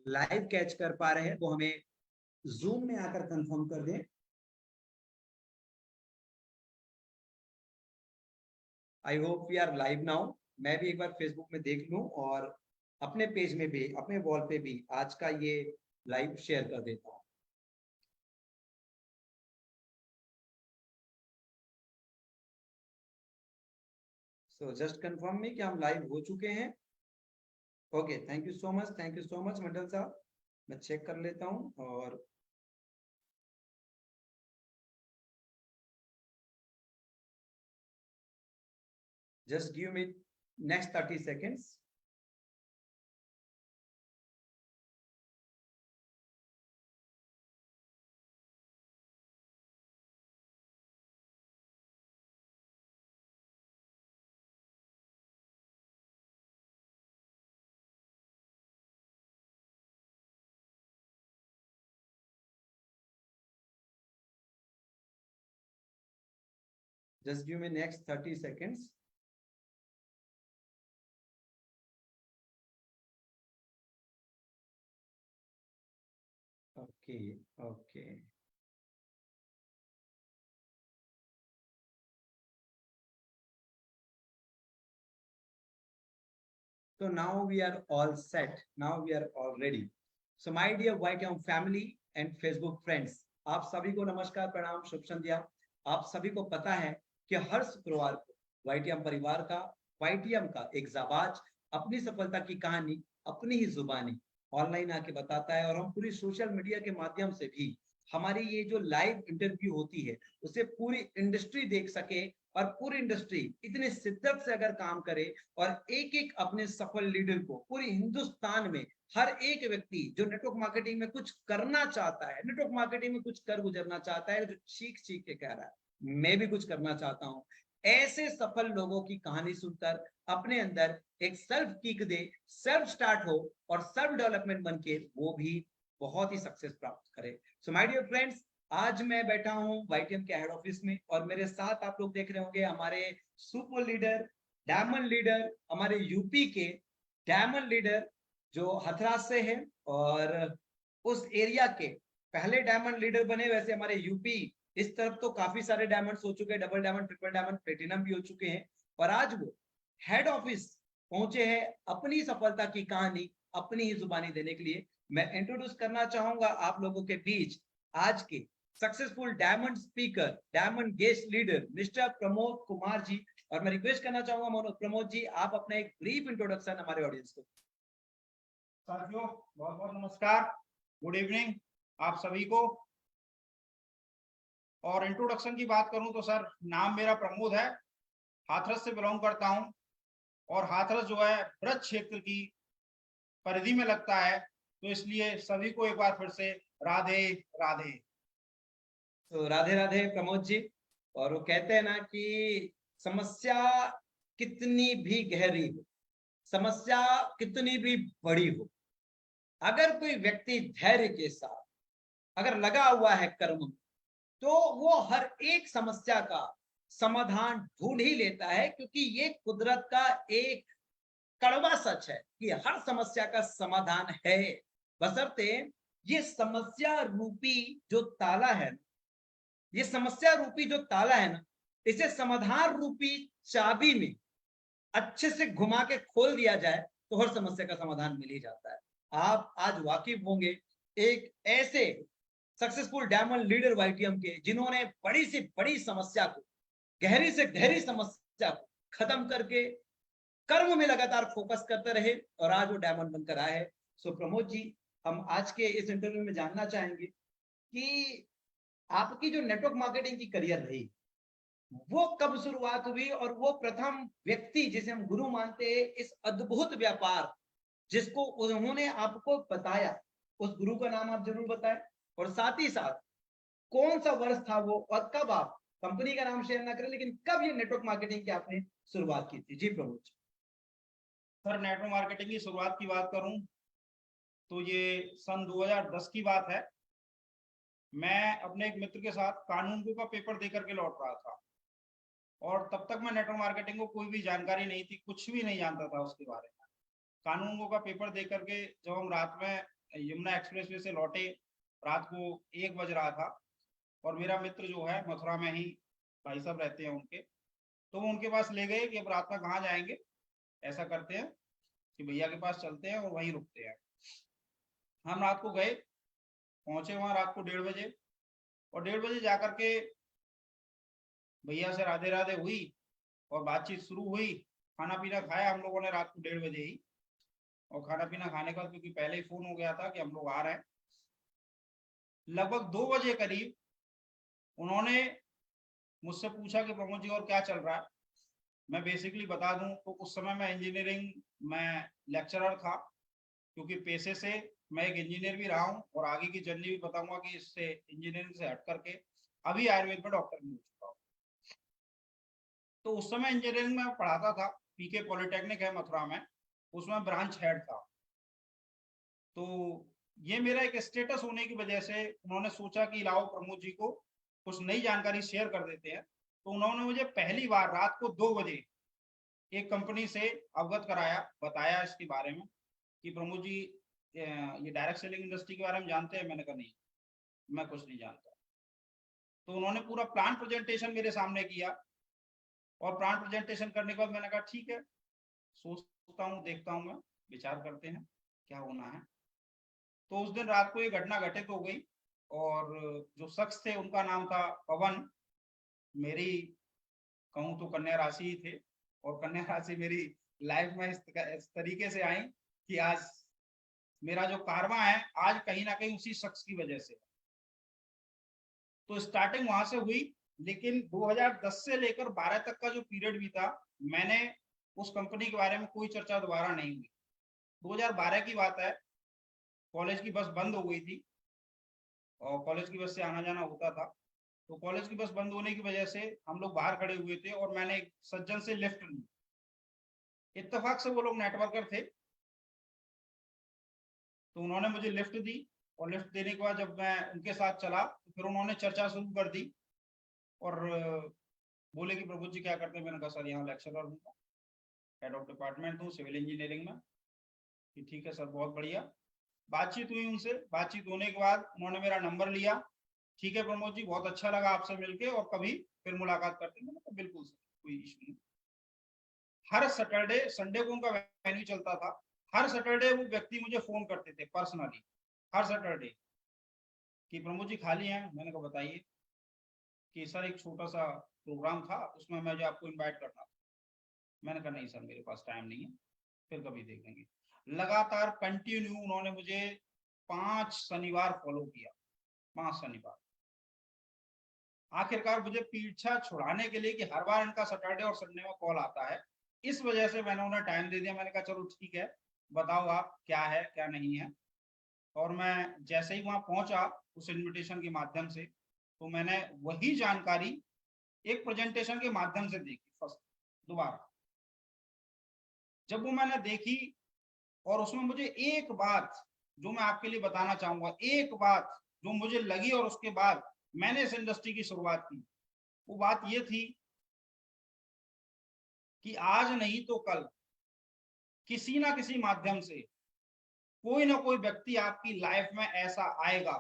Live catch कर पा रहे हैं वो हमें जूम में आकर कंफर्म कर दें। I hope we are live now. मैं भी एक बार फेसबुक में देख लूं और अपने पेज में भी, अपने वॉल पे भी आज का ये लाइव शेयर कर देता हूं। सो जस्ट कंफर्म में कि हम लाइव हो चुके हैं। Okay, thank you so much, thank you so much Mandal साहब। मैं चेक कर लेता हूं और just give me next 30 seconds. Just give me next 30 seconds. Okay, okay. So now we are all set. Now we are all ready. So my dear YTM family and Facebook friends, आप सभी को नमस्कार, प्रणाम, शुभ संध्या। आप सभी को पता है कि हर शुक्रवार को YTM परिवार का, YTM का एक जाबाज अपनी सफलता की कहानी अपनी ही जुबानी ऑनलाइन आके बताता है, और हम पूरी सोशल मीडिया के माध्यम से भी हमारी ये जो लाइव इंटरव्यू होती है उसे पूरी इंडस्ट्री देख सके, और पूरी इंडस्ट्री इतने शिद्दत से अगर काम करे और एक एक अपने सफल लीडर को पूरी हिंदुस्तान में हर एक व्यक्ति जो नेटवर्क मार्केटिंग में कुछ करना चाहता है, नेटवर्क मार्केटिंग में कुछ कर गुजरना चाहता है, जो चीख चीख के कह रहा है मैं भी कुछ करना चाहता हूं, ऐसे सफल लोगों की कहानी सुनकर अपने अंदर एक सेल्फ किक दे, सेल्फ स्टार्ट हो और सेल्फ डेवलपमेंट बन के वो भी बहुत ही सक्सेस प्राप्त करे। सो माय डियर फ्रेंड्स, आज मैं बैठा हूं YTM के हेड ऑफिस में और मेरे साथ आप लोग देख रहे होंगे हमारे सुपर लीडर, डायमंड लीडर, हमारे यूपी के डायमंड लीडर जो हथरास से है और उस एरिया के पहले डायमंड लीडर बने। वैसे हमारे यूपी इस तरफ तो काफी सारे डायमंड्स हो चुके हैं, double diamond, triple diamond, platinum भी हो चुके हैं, और आज वो हेड ऑफिस पहुंचे हैं अपनी सफलता की कहानी अपनी ही जुबानी देने के लिए। मैं इंट्रोड्यूस करना चाहूंगा आप लोगों के बीच आज के successful diamond speaker, diamond guest leader mister Pramod Kumar ji, और मैं रिक्वेस्ट करना चाहूंगा प्रमोद जी, आप अपना एक ब्रीफ इंट्रोडक्शन हमारे ऑडियंस को। साथियों बहुत बहुत नमस्कार, गुड इवनिंग आप सभी को। और इंट्रोडक्शन की बात करूं तो सर, नाम मेरा प्रमोद है, हाथरस से बिलोंग करता हूं, और हाथरस जो है ब्रज क्षेत्र की परिधि में लगता है, तो इसलिए सभी को एक बार फिर से राधे राधे। तो राधे राधे प्रमोद जी। और वो कहते हैं ना कि समस्या कितनी भी गहरी हो, समस्या कितनी भी बड़ी हो, अगर कोई व्यक्ति धैर्य के साथ अगर लगा हुआ है कर्म में, तो वो हर एक समस्या का समाधान ढूंढ ही लेता है, क्योंकि ये कुदरत का एक कड़वा सच है कि हर समस्या का समाधान है, बशर्ते ये समस्या रूपी जो ताला है, ये समस्या रूपी जो ताला है ना, इसे समाधान रूपी चाबी में अच्छे से घुमा के खोल दिया जाए तो हर समस्या का समाधान मिल ही जाता है। आप आज वाकिफ होंगे एक ऐसे सक्सेसफुल डायमंड लीडर YTM के जिन्होंने बड़ी से बड़ी समस्या को, गहरी से गहरी समस्या को खत्म करके कर्म में लगातार फोकस करते रहे और आज वो डायमंड बनकर आए हैं। सो प्रमोद जी, हम आज के इस इंटरव्यू में जानना चाहेंगे कि आपकी जो नेटवर्क मार्केटिंग की करियर रही वो कब शुरुआत हुई, और वो प्रथम व्यक्ति जिसे हम गुरु मानते हैं इस अद्भुत व्यापार जिसको उन्होंने आपको बताया, उस गुरु का नाम आप जरूर बताएं, और साथ ही साथ कौन सा वर्ष था वो, और कब आप कंपनी का नाम शेयर ना करें लेकिन कब ये नेटवर्क मार्केटिंग की आपने शुरुआत की थी। जी Pramod ji. Sir, network marketing की शुरुआत की बात करूं तो ये सन 2010 की बात है। मैं अपने एक मित्र के साथ कानून को का पेपर दे करके लौट रहा था, और तब तक मैं नेटवर्क मार्केटिंग को कोई भी जानकारी नहीं थी, कुछ भी नहीं जानता था उसके बारे में। कानून को का पेपर दे करके जब हम रात में यमुना एक्सप्रेसवे से लौटे, रात को 1 बज रहा था, और मेरा मित्र जो है मथुरा में ही भाई साहब रहते हैं उनके, तो वो उनके पास ले गए कि अब रात में कहाँ जाएंगे, ऐसा करते हैं कि भैया के पास चलते हैं और वहीं रुकते हैं। हम रात को गए, पहुंचे वहां रात को 1:30 बजे, और 1:30 बजे जाकर के भैया से राधे राधे हुई और बातचीत शुरू हुई। खाना पीना खाया हम लोगों ने रात को 1:30 बजे ही, और खाना पीना खाने का क्योंकि पहले ही फोन हो गया था कि हम लोग आ रहे हैं, लगभग 2 बजे करीब उन्होंने मुझसे पूछा कि प्रमोद जी और क्या चल रहा है। मैं बेसिकली बता दूं तो उस समय मैं इंजीनियरिंग में लेक्चरर था, क्योंकि पेशे से मैं एक इंजीनियर भी रहा हूं, और आगे की जर्नी भी बताऊंगा कि इससे इंजीनियरिंग से हट करके अभी आयुर्वेद में डॉक्टर भी हो चुका हूँ। तो उस समय इंजीनियरिंग में पढ़ाता था, पीके पॉलिटेक्निक है मथुरा में, उसमें ब्रांच हेड था। तो ये मेरा एक स्टेटस होने की वजह से उन्होंने सोचा कि लाओ प्रमोद जी को कुछ नई जानकारी शेयर कर देते हैं। तो उन्होंने मुझे पहली बार रात को 2 बजे एक कंपनी से अवगत कराया, बताया इसके बारे में कि प्रमोद जी ये डायरेक्ट सेलिंग इंडस्ट्री के बारे में जानते हैं। मैंने कहा नहीं, मैं कुछ नहीं जानता। तो उन्होंने पूरा प्लान प्रेजेंटेशन मेरे सामने किया, और प्लान प्रेजेंटेशन करने के बाद मैंने कहा ठीक है, सोचता हूँ, देखता हूँ, मैं विचार करते हैं क्या होना है। तो उस दिन रात को ये घटना घटित हो गई, और जो शख्स थे उनका नाम था पवन। मेरी कहूँ तो कन्या राशि ही थे, और कन्या राशि मेरी लाइफ में इस तरीके से आई कि आज मेरा जो कारवां है आज कहीं ना कहीं उसी शख्स की वजह से। तो स्टार्टिंग वहां से हुई, लेकिन 2010 से लेकर 12 तक का जो पीरियड भी था, मैंने उस कंपनी के बारे में कोई चर्चा दोबारा नहीं हुई। 2012 की बात है, कॉलेज की बस बंद हो गई थी, और कॉलेज की बस से आना जाना होता था। तो कॉलेज की बस बंद होने की वजह से हम लोग बाहर खड़े हुए थे, और मैंने एक सज्जन से लिफ्ट ली। इत्तेफाक से वो लोग नेटवर्कर थे, तो उन्होंने मुझे लिफ्ट दी, और लिफ्ट देने के बाद जब मैं उनके साथ चला तो फिर उन्होंने चर्चा शुरू कर दी, और बोले कि प्रभु जी क्या करते हैं। मैंने कहा सर यहाँ लेक्चरर हूँ, हेड ऑफ डिपार्टमेंट हूँ सिविल इंजीनियरिंग में। कि ठीक है सर, बहुत बढ़िया। बातचीत हुई उनसे, बातचीत होने के बाद उन्होंने मेरा नंबर लिया। ठीक है प्रमोद जी, बहुत अच्छा लगा आपसे मिलके, और कभी फिर मुलाकात करते हैं। मैंने कहा बिल्कुल सर, कोई इशू नहीं। हर सैटरडे संडे को उनका वेन्यू चलता था, हर सैटरडे वो व्यक्ति मुझे फोन करते थे पर्सनली, हर सैटरडे, कि प्रमोद जी खाली हैं। मैंने कहा बताइए। कि सर एक छोटा सा प्रोग्राम था, उसमें मैं जो आपको इनवाइट करना था। मैंने कहा नहीं सर, मेरे पास टाइम नहीं है, फिर कभी देखेंगे। लगातार कंटिन्यू उन्होंने मुझे 5 शनिवार फॉलो किया, 5 शनिवार। आखिरकार मुझे पीछा छुड़ाने के लिए कि हर बार इनका सैटरडे और संडे में कॉल आता है, इस वजह से मैंने उन्हें टाइम दे दिया। मैंने कहा चलो ठीक है, बताओ आप क्या है क्या नहीं है। और मैं जैसे ही वहां पहुंचा उस इनविटेशन के माध्यम से, तो मैंने वही जानकारी एक प्रेजेंटेशन के माध्यम से देखी फर्स्ट, दोबारा जब वो मैंने देखी, और उसमें मुझे एक बात जो मैं आपके लिए बताना चाहूंगा, एक बात जो मुझे लगी और उसके बाद मैंने इस इंडस्ट्री की शुरुआत की, वो बात ये थी कि आज नहीं तो कल किसी ना किसी माध्यम से कोई ना कोई व्यक्ति आपकी लाइफ में ऐसा आएगा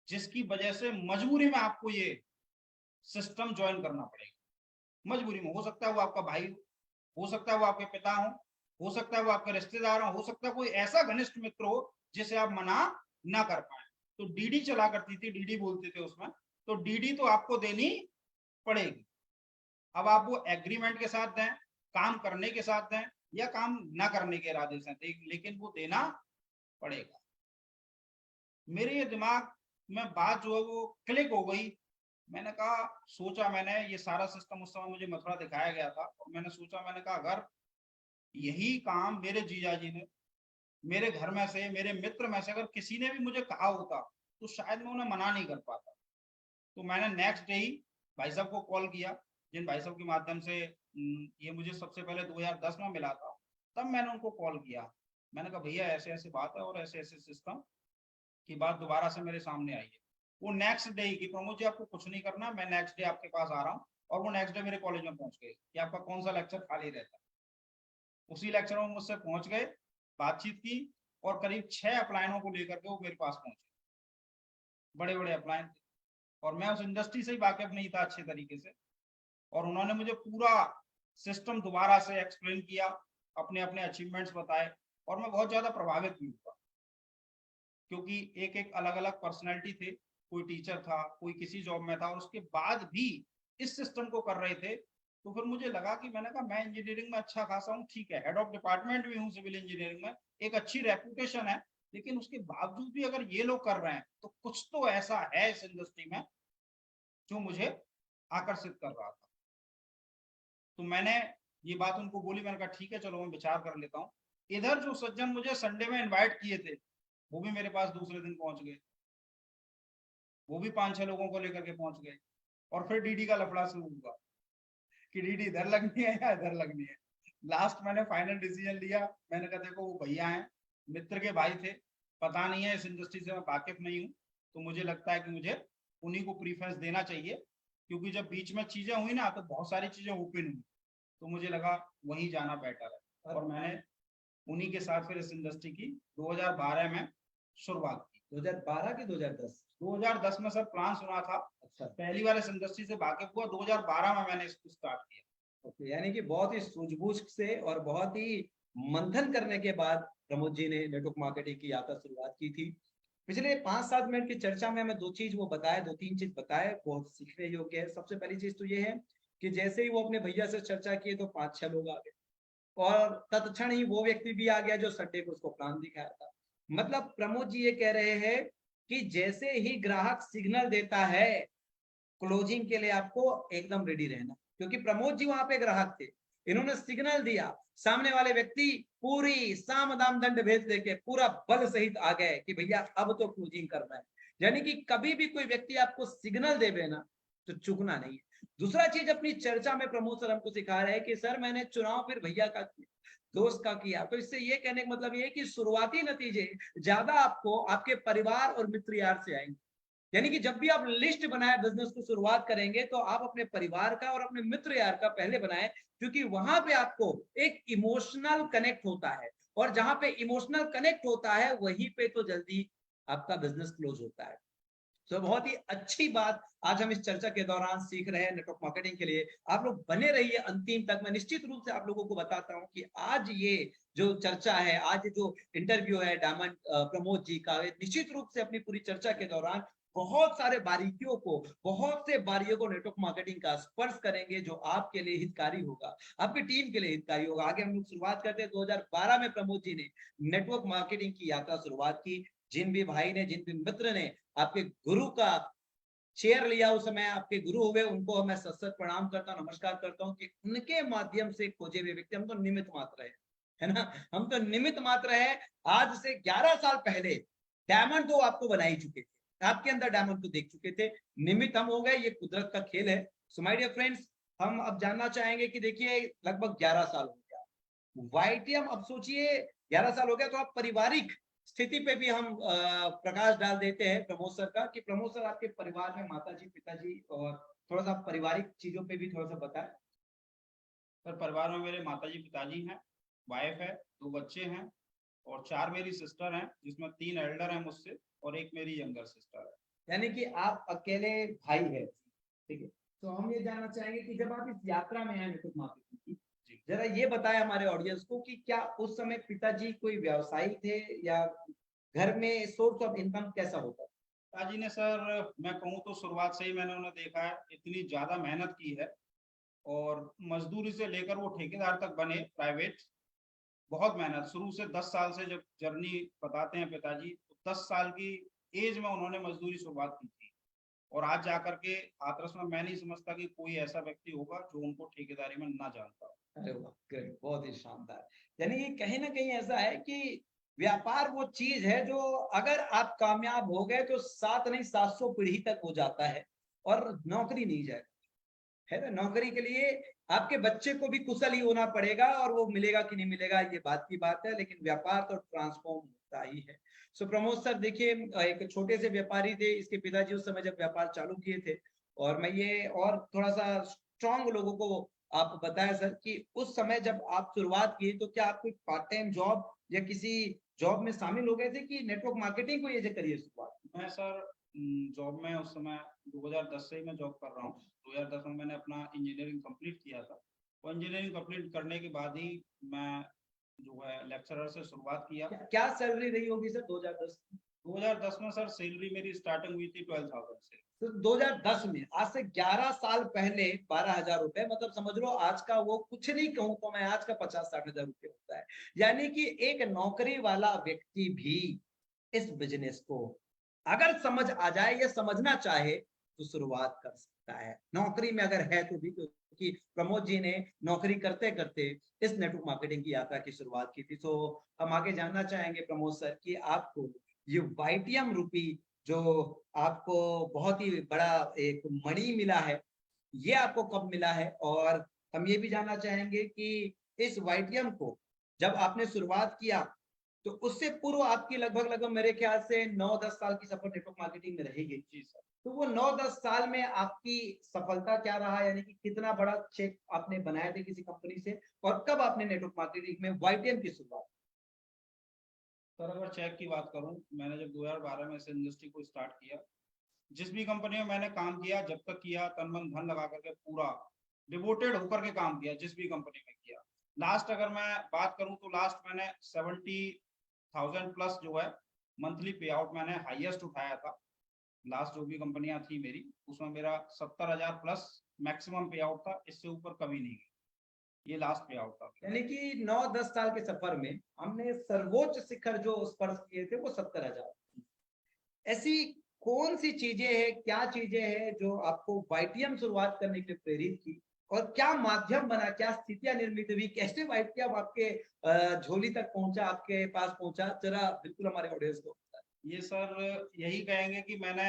जिसकी वजह से मजबूरी में आपको ये सिस्टम ज्वाइन करना पड़ेगा। मजबूरी में, हो सकता है वो आपका भाई हो सकता है वो आपके पिता हो सकता है वो आपके रिश्तेदार हो सकता है कोई ऐसा घनिष्ठ मित्र हो जिसे आप मना ना कर पाए। तो डीडी चला करती थी, डीडी बोलते थे उसमें, तो डीडी तो आपको देनी पड़ेगी। अब आप वो एग्रीमेंट के साथ दें, काम करने के साथ दें, या काम ना करने के इरादे से दें, लेकिन वो देना पड़ेगा। मेरे ये दिमाग में बात जो है वो क्लिक हो गई। मैंने कहा, सोचा मैंने, ये सारा सिस्टम उस समय मुझे मथुरा दिखाया गया था, और मैंने सोचा, मैंने कहा अगर यही काम मेरे जीजा जी ने मेरे घर में से, मेरे मित्र में से अगर किसी ने भी मुझे कहा होता तो शायद मैं उन्हें मना नहीं कर पाता। तो मैंने नेक्स्ट डे ही भाई साहब को कॉल किया, जिन भाई साहब के माध्यम से ये मुझे सबसे पहले 2010 में मिला था। तब मैंने उनको कॉल किया, मैंने कहा भैया ऐसे ऐसे बात है और ऐसे ऐसे सिस्टम की बात दोबारा से मेरे सामने आई है। वो नेक्स्ट डे ही कि प्रमोद जी आपको कुछ नहीं करना, मैं नेक्स्ट डे आपके पास आ रहा हूँ। और वो नेक्स्ट डे मेरे कॉलेज में पहुंच गए कि आपका कौन सा लेक्चर खाली रहता है। उसी लेक्चर में मुझसे पहुंच गए, बातचीत की, और करीब 6 अपलायनों को लेकर के वो मेरे पास पहुंचे, बड़े बड़े अपलायन थे, और मैं उस इंडस्ट्री से ही वाकिफ नहीं था अच्छे तरीके से, और उन्होंने मुझे पूरा सिस्टम दोबारा से एक्सप्लेन किया, अपने अपने अचीवमेंट्स बताए, और मैं बहुत ज्यादा प्रभावित भी हुआ, क्योंकि एक एक अलग अलग पर्सनैलिटी थे, कोई टीचर था, कोई किसी जॉब में था, और उसके बाद भी इस सिस्टम को कर रहे थे। तो फिर मुझे लगा कि मैंने कहा मैं इंजीनियरिंग में अच्छा खासा हूँ, ठीक है, हेड ऑफ डिपार्टमेंट भी हूँ सिविल इंजीनियरिंग में, एक अच्छी रेपुटेशन है, लेकिन उसके बावजूद भी अगर ये लोग कर रहे हैं तो कुछ तो ऐसा है इस इंडस्ट्री में जो मुझे आकर्षित कर रहा था। तो मैंने ये बात उनको बोली, मैंने कहा ठीक है चलो मैं विचार कर लेता हूँ। इधर जो सज्जन मुझे संडे में इनवाइट किए थे वो भी मेरे पास दूसरे दिन पहुंच गए, वो भी 5-6 लोगों को लेकर के पहुंच गए, और फिर डीडी का लफड़ा शुरू हुआ कि डीडी इधर लगनी है या इधर लगनी है। लास्ट मैंने फाइनल डिसीजन लिया, मैंने कहा देखो वो भैया हैं, मित्र के भाई थे, पता नहीं है इस इंडस्ट्री से मैं वाकिफ नहीं हूँ, तो मुझे लगता है कि मुझे उन्हीं को प्रीफरेंस देना चाहिए, क्योंकि जब बीच में चीजें हुई ना तो बहुत सारी चीजें ओपन हुई, तो मुझे लगा वहीं जाना बेटर है, और मैंने उन्हीं के साथ फिर इस इंडस्ट्री की 2012 में शुरुआत की। 2012 की 2010? 2010 में सर प्लान सुना था। अच्छा, पहली बार इस इंडस्ट्री से वाकिफ हुआ 2012 में मैंने इसको स्टार्ट किया। ओके, यानी कि बहुत ही सूझबूझ से और बहुत ही मंथन करने के बाद प्रमोद जी ने नेटवर्क मार्केटिंग की यात्रा शुरुआत की थी। पिछले 5-7 मिनट की चर्चा में हमें 2 चीज वो बताए, 2-3 चीज बताए, बहुत सीखने योग्य है। सबसे पहली चीज तो ये है कि जैसे ही वो अपने भैया से चर्चा किए तो 5-6 लोग आ गए, और तत्क्षण ही वो व्यक्ति भी आ गया जो संडे को उसको प्लान दिखाया था। मतलब प्रमोद जी ये कह रहे हैं कि जैसे ही ग्राहक सिग्नल देता है क्लोजिंग के लिए, आपको एकदम रेडी रहना, क्योंकि प्रमोद जी वहां पे ग्राहक थे, इन्होंने सिग्नल दिया, सामने वाले व्यक्ति पूरी साम दाम दंड भेद देके पूरा बल सहित आ गए कि भैया अब तो क्लोजिंग करना है। यानी कि कभी भी कोई व्यक्ति आपको सिग्नल देवे ना तो चुकना नहीं है। दूसरा चीज अपनी चर्चा में प्रमोद सर हमको सिखा रहे हैं कि सर मैंने चुनाव फिर भैया का किया, दोस्त का किया, तो इससे ये कहने का मतलब ये है कि शुरुआती नतीजे ज्यादा आपको आपके परिवार और मित्र यार से आएंगे। यानी कि जब भी आप लिस्ट बनाए बिजनेस को शुरुआत करेंगे तो आप अपने परिवार का और अपने मित्र यार का पहले बनाएं, क्योंकि वहां पे आपको एक इमोशनल कनेक्ट होता है, और जहां पे इमोशनल कनेक्ट होता है वहीं पे तो जल्दी आपका बिजनेस क्लोज होता है। तो बहुत ही अच्छी बात आज हम इस चर्चा के दौरान सीख रहे हैं नेटवर्क मार्केटिंग के लिए। आप लोग बने रहिए अंतिम तक। मैं निश्चित रूप से आप लोगों को बताता हूं कि आज ये जो चर्चा है, आज जो इंटरव्यू है डायमंड प्रमोद जी का, निश्चित रूप से अपनी पूरी चर्चा के दौरान बहुत सारे बारीकियों को, बहुत से बारियों को नेटवर्क मार्केटिंग का स्पर्श करेंगे, जो आपके लिए हितकारी होगा, आपकी टीम के लिए हितकारी होगा। आगे हम लोग शुरुआत करते हैं 2012 में प्रमोद जी ने नेटवर्क मार्केटिंग की यात्रा शुरुआत की। जिन भी भाई ने, जिन भी मित्र ने आपके गुरु का चेयर लिया, उस समय आपके गुरु हुए, उनको मैं सत सत प्रणाम करता हूँ, नमस्कार करता हूँ कि उनके माध्यम से खोजे हुए व्यक्ति, हम तो निमित्त मात्र है ना, हम तो निमित्त मात्र है। आज से 11 साल पहले डायमंड तो आपको बना ही चुके थे, आपके अंदर डायमंड को देख चुके थे, निमित्त हम हो गए, ये कुदरत का खेल है। सो माय डियर फ्रेंड्स, हम अब जानना चाहेंगे कि देखिए लगभग 11 साल हो गया वाईटीएम, अब सोचिए 11 साल हो गया, तो आप पारिवारिक स्थिति पे भी हम प्रकाश डाल देते हैं प्रमोद सर का, कि प्रमोद सर आपके परिवार में माताजी, पिताजी और थोड़ा सा पारिवारिक चीजों पे भी थोड़ा सा बताएं। सर परिवार में मेरे माताजी पिताजी हैं, वाइफ है, 2 बच्चे हैं, और 4 मेरी सिस्टर हैं, जिसमें 3 एल्डर हैं मुझसे और 1 मेरी यंगर सिस्टर है। यानी कि आप अकेले भाई है, ठीक है। तो हम ये जानना चाहेंगे कि जब आप इस यात्रा में आए नेटवर्क मार्केटिंग की, जरा ये बताएं हमारे ऑडियंस को कि क्या उस समय पिताजी कोई व्यवसायी थे, या घर में सोर्स ऑफ इनकम कैसा होता है? पिताजी ने सर, मैं कहूँ तो शुरुआत से ही मैंने उन्हें देखा है, इतनी ज्यादा मेहनत की है, और मजदूरी से लेकर वो ठेकेदार तक बने प्राइवेट, बहुत मेहनत शुरू से। 10 साल से जब जर्नी बताते हैं पिताजी, तो 10 साल की एज में उन्होंने मजदूरी शुरुआत की थी, और आज जाकर के हाथरस में मैं नहीं समझता कि कोई ऐसा व्यक्ति होगा जो उनको ठेकेदारी में ना जानता हो। अरे वाह, ग्रेट, बहुत ही शानदार। यानी कि कहीं ना कहीं ऐसा है कि व्यापार वो चीज है जो अगर आप कामयाब हो गए तो 7 नहीं 700 पीढ़ी तक हो जाता है, और नौकरी नहीं जाए, है ना। नौकरी के लिए आपके बच्चे को भी कुशल ही होना पड़ेगा, और वो मिलेगा कि नहीं मिलेगा ये बात की बात है, लेकिन व्यापार तो ट्रांसफॉर्म होता ही है। सो प्रमोद सर देखिए, एक छोटे से व्यापारी थे, इसके पिताजी उस समय जब व्यापार चालू किए थे, और मैं ये और थोड़ा सा स्ट्रॉन्ग लोगों को आप बताया सर कि उस समय जब आप शुरुआत की तो क्या आप कोई पार्ट टाइम जॉब या किसी जॉब में शामिल हो गए थे कि नेटवर्क मार्केटिंग को ये जो करिए शुरुआत? मैं सर जॉब में उस समय 2010 से ही मैं जॉब कर रहा हूँ। 2010 में मैंने अपना इंजीनियरिंग कंप्लीट किया था और इंजीनियरिंग कंप्लीट करने के बाद ही मैं जो है लेक्चरर से शुरुआत किया। क्या सैलरी रही होगी सर 2010? 2010 में सर सैलरी मेरी स्टार्टिंग हुई थी 12,000 से। तो 2010 में, आज से 11 साल पहले 12,000 रुपए, मतलब समझ लो आज का वो कुछ नहीं कहूं तो मैं आज का 50-60 हजार रुपये होता है। यानी कि एक नौकरी वाला व्यक्ति भी इस बिजनेस को अगर समझ आ जाए या समझना चाहे तो शुरुआत कर सकता है, नौकरी में अगर है तो भी। क्योंकि प्रमोद जी ने नौकरी करते करते इस नेटवर्क मार्केटिंग की यात्रा की शुरुआत की थी। तो हम आगे जानना चाहेंगे प्रमोद सर कि आपको ये वाईटीएम रूपी जो आपको बहुत ही बड़ा एक मणि मिला है, ये आपको कब मिला है? और हम ये भी जानना चाहेंगे कि इस वाईटीएम को जब आपने शुरुआत किया तो उससे पूर्व आपकी लगभग लगभग मेरे ख्याल से 9-10 साल की सफर नेटवर्क मार्केटिंग में रहेगी। जी सर। तो वो 9-10 साल में आपकी सफलता क्या रहा, यानी कि कितना बड़ा चेक आपने बनाए थे किसी कंपनी से, और कब आपने नेटवर्क मार्केटिंग में वाईटीएम की शुरुआत? सर अगर चेक की बात करूं, मैंने जब 2012 में इस इंडस्ट्री को स्टार्ट किया, जिस भी कंपनी में मैंने काम किया, जब तक किया तन मन धन लगा करके पूरा डिवोटेड होकर के काम किया, जिस भी कंपनी में किया। लास्ट अगर मैं बात करूं तो लास्ट मैंने 70,000 प्लस जो है मंथली पे आउट मैंने हाईएस्ट उठाया था। लास्ट जो भी कंपनियां थी मेरी, उसमें मेरा 70,000 प्लस मैक्सिमम पे आउट था, इससे ऊपर कभी नहीं गया। ये लास्ट पे आउट था। यानी कि 9-10 साल के सफर में हमने सर्वोच्च शिखर जो स्पर्श किए थे वो 70,000। ऐसी कौन सी चीजें हैं, क्या चीजें हैं जो आपको वाईटीएम शुरुआत करने के लिए प्रेरित की, और क्या माध्यम बना, क्या स्थितियां निर्मित हुई, कैसे वाईटीएम आपके झोली तक पहुंचा, आपके पास पहुंचा? जरा बिल्कुल हमारे ऑडियंस को। ये सर यही कहेंगे कि मैंने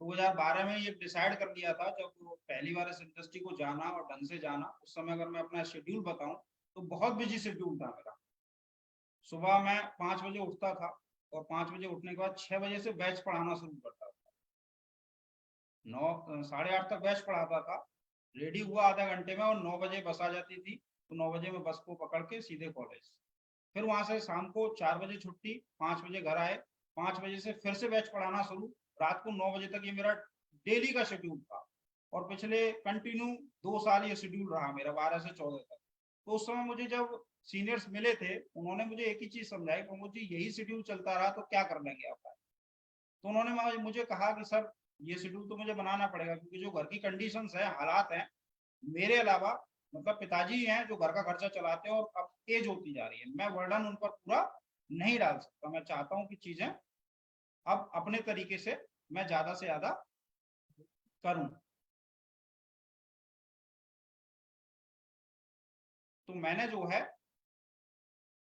2012 में ये डिसाइड कर लिया था, जब पहली बार इस इंडस्ट्री को जाना और ढंग से जाना। उस समय अगर मैं अपना शेड्यूल बताऊं तो बहुत बिजी शेड्यूल था मेरा। सुबह मैं 5 बजे उठता था और 5 बजे उठने के बाद 6 बजे से बैच पढ़ाना शुरू करता था। 8:30 तक बैच पढ़ाता था, रेडी हुआ आधा घंटे में, और 9 बजे बस आ जाती थी, तो 9 बजे में बस को पकड़ के सीधे कॉलेज। फिर वहां से शाम को 4 बजे छुट्टी, 5 बजे घर आए, 5 बजे से फिर से बैच पढ़ाना शुरू, रात को 9 बजे तक। ये मेरा डेली का शेड्यूल था और पिछले कंटिन्यू 2 साल ये शेड्यूल रहा मेरा, 12 से 14 तक। तो उस समय मुझे जब सीनियर्स मिले थे, उन्होंने मुझे एक ही चीज समझाई, प्रमोद जी यही शेड्यूल चलता रहा तो क्या कर लेंगे आप? तो उन्होंने मुझे कहा कि सर ये शेड्यूल तो मुझे बनाना पड़ेगा, क्योंकि जो घर की कंडीशंस है, हालात हैं, मेरे अलावा मतलब पिताजी हैं जो घर का खर्चा चलाते हैं, और अब एज होती जा रही है, मैं वर्डन उन पर पूरा नहीं डाल सकता। मैं चाहता हूँ कि चीजें अब अपने तरीके से मैं ज्यादा से ज्यादा करूं। तो मैंने जो है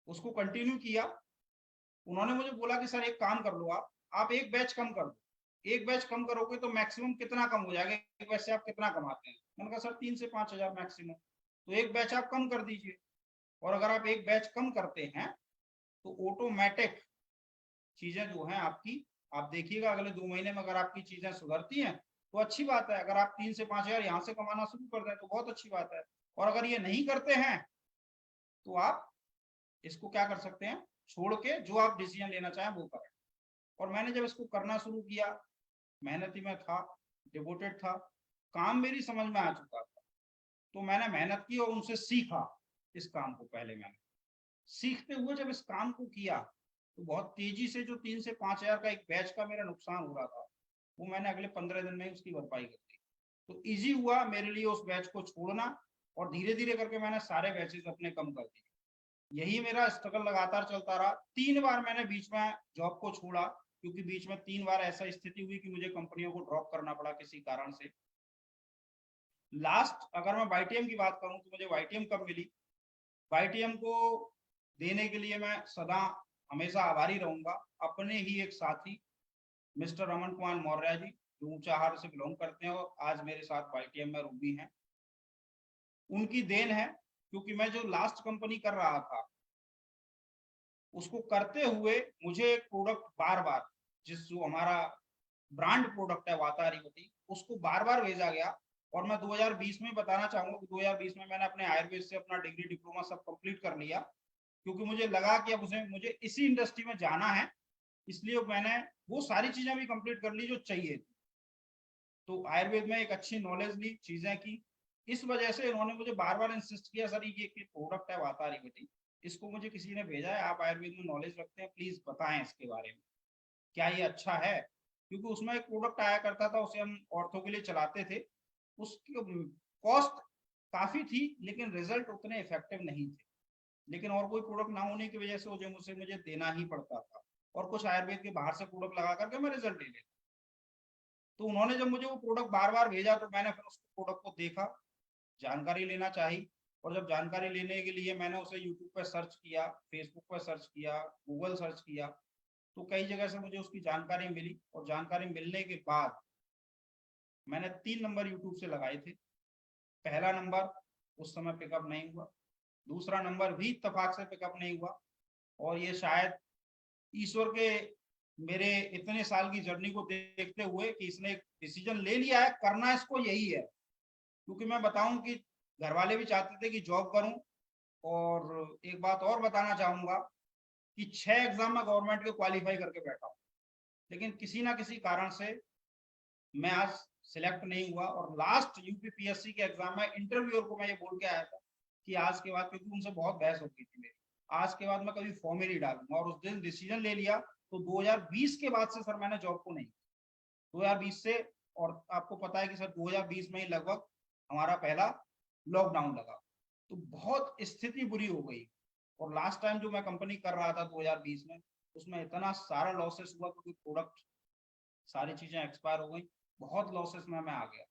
उसको कंटिन्यू किया। उन्होंने मुझे बोला कि सर एक काम कर लो, आप एक बैच कम कर दो। एक बैच कम करोगे तो मैक्सिमम कितना कम हो जाएगा, एक बैच से आप कितना कमाते हैं? मैंने कहा सर 3 से 5 हजार मैक्सिमम। तो एक बैच आप कम कर दीजिए, और अगर आप एक बैच कम करते हैं तो ऑटोमेटिक चीजें जो है आपकी, आप देखिएगा अगले 2 महीने में अगर आपकी चीजें सुधरती हैं तो अच्छी बात है। अगर आप 3 से 5 हजार यहाँ से कमाना शुरू कर दें तो बहुत अच्छी बात है। और अगर ये नहीं करते हैं तो आप इसको क्या कर सकते हैं, छोड़ के जो आप डिसीजन लेना चाहें वो करें। और मैंने जब इसको करना शुरू किया, मेहनती में था, डिवोटेड था, काम मेरी समझ में आ चुका था, तो मैंने मेहनत की और उनसे सीखा इस काम को। पहले मैंने सीखते हुए जब इस काम को किया तो बहुत तेजी से जो 3 से 5 हजार का एक बैच का मेरा नुकसान हो रहा था, वो मैंने अगले 15 दिन में उसकी भरपाई कर दी। तो इजी हुआ मेरे लिए उस बैच को छोड़ना, और धीरे धीरे करके मैंने सारे बैचेस अपने कम कर दिए। यही मेरा स्ट्रगल लगातार चलता रहा। 3 बार मैंने बीच में जॉब को छोड़ा, क्योंकि बीच में 3 बार ऐसा स्थिति हुई कि मुझे कंपनियों को ड्रॉप करना पड़ा किसी कारण से। लास्ट अगर मैं वाईटीएम की बात करूं तो मुझे वाईटीएम कब मिली, वाईटीएम को देने के लिए मैं सदा हमेशा आभारी रहूंगा अपने ही एक साथी मिस्टर रमन कुमार मौर्य जी, जो ऊंचाहार से बिलोंग करते हैं और आज मेरे साथ वाईटीएम में रूबी हैं। उनकी देन है, क्योंकि मैं जो लास्ट कंपनी कर रहा था उसको करते हुए मुझे एक प्रोडक्ट बार बार, जो हमारा ब्रांड प्रोडक्ट है वातारिवती, उसको बार बार भेजा गया। और मैं 2020 में बताना चाहूंगा कि 2020 में मैंने अपने आयुर्वेद से अपना डिग्री डिप्लोमा सब कंप्लीट कर लिया, क्योंकि मुझे लगा कि अब मुझे इसी इंडस्ट्री में जाना है, इसलिए मैंने वो सारी चीजें भी कंप्लीट कर ली जो चाहिए थी। तो आयुर्वेद में एक अच्छी नॉलेज ली, चीजें की। इस वजह से इन्होंने मुझे बार बार इंसिस्ट किया, सर ये प्रोडक्ट है वातारिवटी, इसको मुझे किसी ने भेजा है, आप आयुर्वेद में नॉलेज रखते हैं, प्लीज बताएं इसके बारे में, क्या ये अच्छा है। क्योंकि उसमें एक प्रोडक्ट आया करता था, उसे हम ऑर्थो के लिए चलाते थे, उसकी कॉस्ट काफी थी लेकिन रिजल्ट उतने इफेक्टिव नहीं थे। लेकिन और कोई प्रोडक्ट ना होने की वजह से मुझे देना ही पड़ता था, और कुछ आयुर्वेद के बाहर से प्रोडक्ट लगा करके मैं रिजल्ट ले लेता। तो उन्होंने जब मुझे वो प्रोडक्ट बार बार भेजा तो मैंने फिर उस प्रोडक्ट को देखा, जानकारी लेना चाहिए, और जब जानकारी लेने के लिए मैंने उसे यूट्यूब पर सर्च किया, फेसबुक पर सर्च किया, गूगल सर्च किया, तो कई जगह से मुझे उसकी जानकारी मिली। और जानकारी मिलने के बाद मैंने 3 नंबर यूट्यूब से लगाए थे। पहला नंबर उस समय पिकअप नहीं हुआ, दूसरा नंबर भी इत्तेफाक से पिकअप नहीं हुआ, और ये शायद ईश्वर के मेरे इतने साल की जर्नी को देखते हुए कि इसने एक डिसीजन ले लिया है, करना इसको यही है। क्योंकि मैं बताऊं कि घर वाले भी चाहते थे कि जॉब करूं, और एक बात और बताना चाहूंगा कि 6 एग्जाम में गवर्नमेंट के क्वालिफाई करके बैठा हूं, लेकिन किसी ना किसी कारण से मैं आज सिलेक्ट नहीं हुआ। और लास्ट यूपीपीएससी के एग्जाम में इंटरव्यूअर को मैं ये बोल के आया था कि आज के बाद, क्योंकि उनसे बहुत बहस हो गई थी मेरी, आज के बाद मैं कभी फॉर्म ही नहीं डालूंगा। और उस दिन डिसीजन ले लिया। तो 2020 के बाद से सर मैंने जॉब को नहीं, 2020 से, और आपको पता है कि सर 2020 में ही लगभग हमारा पहला लॉकडाउन लगा, तो बहुत स्थिति बुरी हो गई। और लास्ट टाइम जो मैं कंपनी कर रहा था 2020 में, उसमें इतना सारा लॉसेस हुआ क्योंकि प्रोडक्ट सारी चीजें एक्सपायर हो गई, बहुत लॉसेस में मैं आ गया।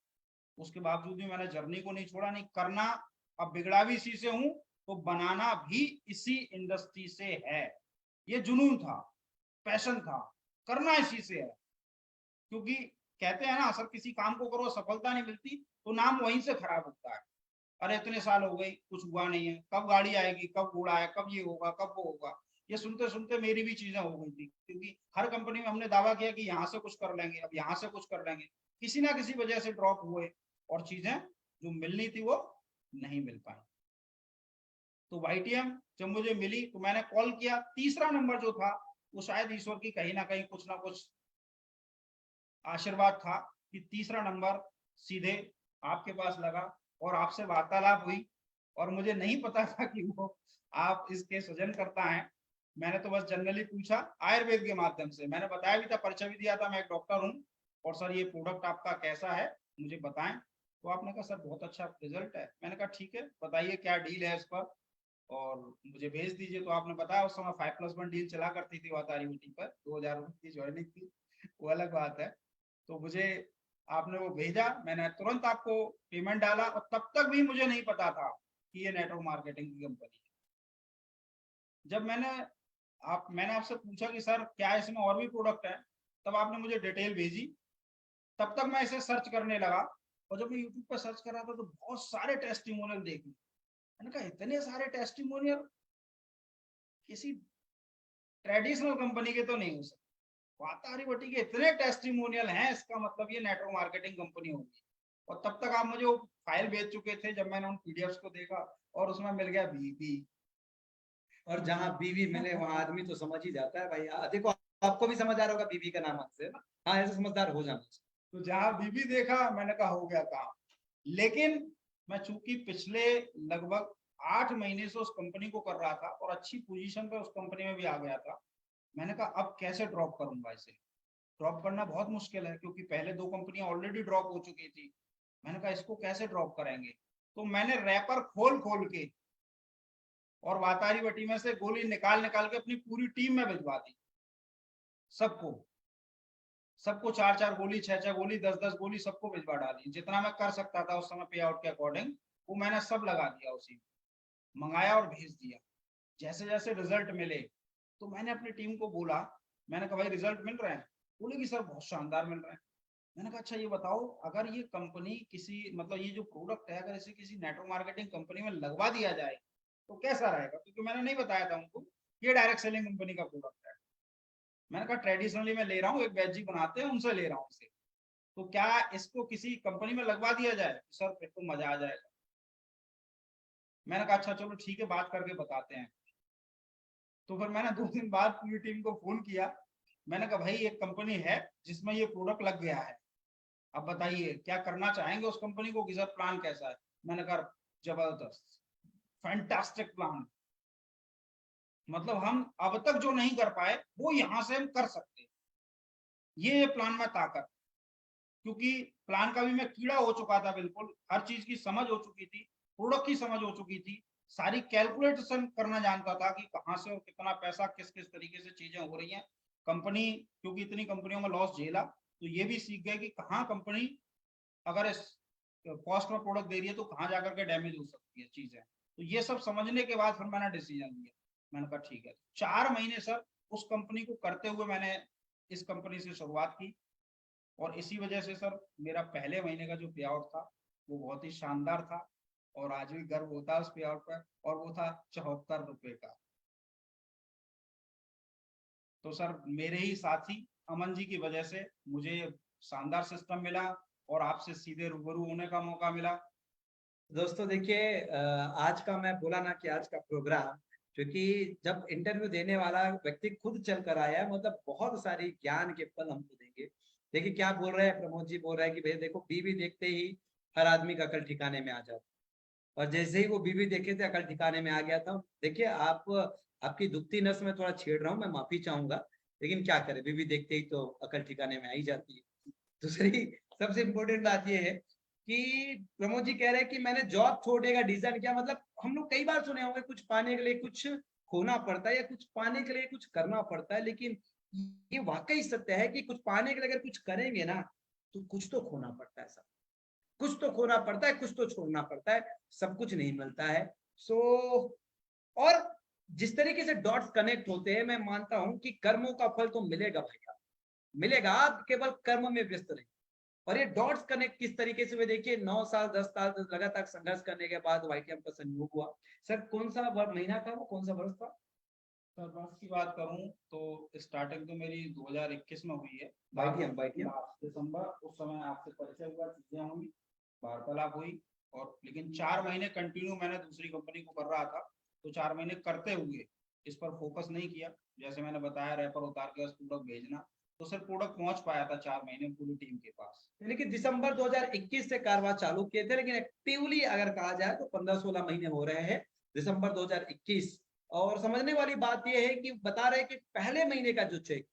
उसके बावजूद भी मैंने जर्नी को नहीं छोड़ा, नहीं करना, अब बिगड़ा भी इसी से हूं तो बनाना भी इसी इंडस्ट्री से है। ये जुनून था, पैशन था, करना इसी से है। क्योंकि कहते हैं ना सर, किसी काम को करो सफलता नहीं मिलती तो नाम वहीं से खराब होता है। अरे इतने साल हो गए कुछ हुआ नहीं है, कब गाड़ी आएगी, कब घोड़ा है, कब ये होगा, कब वो होगा। ये सुनते सुनते मेरी भी चीजें हो गई थी, क्योंकि हर कंपनी में हमने दावा किया कि यहाँ से कुछ कर लेंगे, अब यहाँ से कुछ कर लेंगे, किसी ना किसी वजह से ड्रॉप हुए, और चीजें जो मिलनी थी वो नहीं मिल पाई। तो वाईटीएम जब मुझे मिली तो मैंने कॉल किया। तीसरा नंबर जो था वो शायद ईश्वर की कहीं ना कुछ आशीर्वाद था कि तीसरा नंबर सीधे आपके पास लगा और आपसे वार्तालाप हुई। और मुझे नहीं पता था कि वो आप इसके सृजन करता है। मैंने तो बस जनरली पूछा आयुर्वेद के माध्यम से, मैंने बताया भी था, परिचय भी दिया था, मैं एक डॉक्टर हूँ, और सर ये प्रोडक्ट आपका कैसा है मुझे बताएं। तो आपने कहा सर बहुत अच्छा रिजल्ट है। मैंने कहा ठीक है, बताइए क्या डील है इस पर, और मुझे भेज दीजिए। तो आपने बताया उस समय 5+1 डील चला करती थी वातारिवटी पर, 2000 की ज्वाइनिंग थी, वो अलग बात है। तो मुझे आपने वो भेजा, मैंने तुरंत आपको पेमेंट डाला, और तब तक भी मुझे नहीं पता था कि ये नेटवर्क मार्केटिंग की कंपनी है। जब मैंने आपसे पूछा कि सर क्या इसमें और भी प्रोडक्ट है, तब आपने मुझे डिटेल भेजी। तब तक मैं इसे सर्च करने लगा, और जब मैं यूट्यूब पर सर्च कर रहा था तो बहुत सारे टेस्टिमोनियल देखे। मैंने कहा इतने सारे टेस्टिमोनियल किसी ट्रेडिशनल कंपनी के तो नहीं हो सकते, वातारिवटी के इतने टेस्टिमोनियल हैं, इसका मतलब ये नेटवर्क मार्केटिंग कंपनी होगी। और तब तक आप मुझे वो फाइल भेज चुके थे, जब मैंने उन पीडीएफ्स को देखा और उसमें मिल गया बीबी। और जहां बीवी मिले वहां आदमी तो समझ ही जाता है भाई। देखो आपको भी समझ आ रहा होगा बीवी का नाम से ना, हाँ ऐसे समझदार हो जाना चाहिए। तो जहां बीबी देखा मैंने कहा हो गया काम। लेकिन मैं चूंकि पिछले लगभग 8 महीने से उस कंपनी को कर रहा था और अच्छी पोजीशन पे उस कंपनी में भी आ गया था, मैंने कहा अब कैसे ड्रॉप करूंगा इसे। ड्रॉप करना बहुत मुश्किल है क्योंकि पहले 2 कंपनियां ऑलरेडी ड्रॉप हो चुकी थी। मैंने कहा इसको कैसे ड्रॉप करेंगे। तो मैंने रैपर खोल खोल के और वातारिवटी में से गोली निकाल निकाल के अपनी पूरी टीम में भिजवा दी। सबको सबको 4-4 गोली, 6-6 गोली, 10-10 गोली सबको भिजवा डाली। जितना मैं कर सकता था उस समय पे आउट के अकॉर्डिंग वो मैंने सब लगा दिया, उसी में मंगाया और भेज दिया। जैसे जैसे रिजल्ट मिले तो मैंने अपनी टीम को बोला, मैंने कहा भाई रिजल्ट मिल रहे हैं। बोले कि सर बहुत शानदार मिल रहे हैं। मैंने कहा अच्छा ये बताओ, अगर ये कंपनी किसी, मतलब ये जो प्रोडक्ट है, अगर इसे किसी नेटवर्क मार्केटिंग कंपनी में लगवा दिया जाए तो कैसा रहेगा। क्योंकि मैंने नहीं बताया था उनको ये डायरेक्ट सेलिंग कंपनी का प्रोडक्ट है। मैंने कहा ट्रेडिशनली मैं ले रहा हूँ, एक बैच जी बनाते हैं उनसे ले रहा हूँ इसे, तो क्या इसको किसी कंपनी में लगवा दिया जाए। सर फिर तो मजा आ जाएगा। मैंने कहा अच्छा चलो ठीक है, बात करके बताते हैं। तो फिर मैंने 2 दिन बाद पूरी टीम को फोन किया, मैंने कहा भाई एक कंपनी है जिसमें ये प्रोडक्ट लग गया है, अब बताइए क्या करना चाहेंगे उस कंपनी को, कि सर प्लान कैसा है। मैंने कहा जबरदस्त, फैंटास्टिक प्लान, मतलब हम अब तक जो नहीं कर पाए वो यहाँ से हम कर सकते हैं, ये प्लान में ताकत, क्योंकि प्लान का भी मैं कीड़ा हो चुका था, बिल्कुल हर चीज की समझ हो चुकी थी, प्रोडक्ट की समझ हो चुकी थी, सारी कैलकुलेशन करना जानता था कि कहाँ से और कितना पैसा किस किस तरीके से चीजें हो रही हैं। कंपनी, क्योंकि इतनी कंपनियों में लॉस झेला, तो ये भी सीख गए कि कहाँ कंपनी अगर इस कॉस्ट में प्रोडक्ट दे रही है तो कहाँ जाकर के डैमेज हो सकती है चीजें। तो ये सब समझने के बाद फिर मैंने डिसीजन लिया, मैंने कहा ठीक है। 4 महीने सर उस कंपनी को करते हुए मैंने इस कंपनी से शुरुआत की, और इसी वजह से सर मेरा पहले महीने का जो पे आउट था वो बहुत ही शानदार था, और आज भी गर्व होता है उस पे आउट पर, और वो था 74 रुपए का। तो सर मेरे ही साथी अमन जी की वजह से मुझे शानदार सिस्टम मिला और आपसे सीधे रूबरू होने का मौका मिला। दोस्तों देखिए, आज का मैं बोला ना कि आज का प्रोग्राम, क्योंकि जब इंटरव्यू देने वाला व्यक्ति खुद चल कर आया है, मतलब बहुत सारी ज्ञान के पल हमको देंगे। देखिए क्या बोल रहे हैं, प्रमोद जी बोल रहे हैं कि भैया देखो बीवी देखते ही हर आदमी का अकल ठिकाने में आ जाता, और जैसे ही वो बीवी देखे थे अकल ठिकाने में आ गया था। देखिए आप, आपकी दुखती नस में थोड़ा छेड़ रहा हूँ, मैं माफी चाहूंगा, लेकिन क्या करें, बीवी देखते ही तो अकल ठिकाने में आ ही जाती है। दूसरी सबसे इम्पोर्टेंट बात ये है कि प्रमोद जी कह रहे हैं कि मैंने जॉब छोड़ने का डिसीजन किया, मतलब हम लोग कई बार सुने होंगे कुछ पाने के लिए कुछ खोना पड़ता है या कुछ पाने के लिए कुछ करना पड़ता है, लेकिन ये वाकई सत्य है कि कुछ पाने के लिए अगर कुछ करेंगे ना तो कुछ तो खोना पड़ता है, सब कुछ तो खोना पड़ता है, कुछ तो छोड़ना पड़ता है, सब कुछ नहीं मिलता है। सो और जिस तरीके से डॉट्स कनेक्ट होते हैं, मैं मानता हूं कि कर्मों का फल तो मिलेगा भैया, मिलेगा, आप केवल कर्म में व्यस्त रहिए। और ये डॉट्स कनेक्ट किस तरीके से हुए, देखिए 9 साल 10 साल लगातार संघर्ष करने के बाद वाईटीएम का संयोग हुआ। सर कौन सा महीना था वो, कौन सा वर्ष था? सर वर्ष की बात करूं तो स्टार्टिंग तो मेरी 2021 में हुई है, वाईटीएम लास्ट दिसंबर, उस समय आपसे परिचय हुआ, चीजें हुई, वार्तालाप हुई, और लेकिन 4 महीने कंटिन्यू मैंने दूसरी कंपनी को कर रहा था, तो 4 महीने करते हुए इस पर फोकस नहीं किया। जैसे मैंने बताया रैपर उतार के बस प्रोडक्ट भेजना, तो सर प्रोडक्ट पहुंच पाया था 4 महीने पूरी टीम के पास। यानी कि दिसंबर 2021 से कारवा चालू किए थे, लेकिन एक्टिवली अगर कहा जाए तो 15-16 महीने हो रहे हैं, दिसंबर 2021। और समझने वाली बात यह है कि बता रहे कि पहले महीने का जो चेक,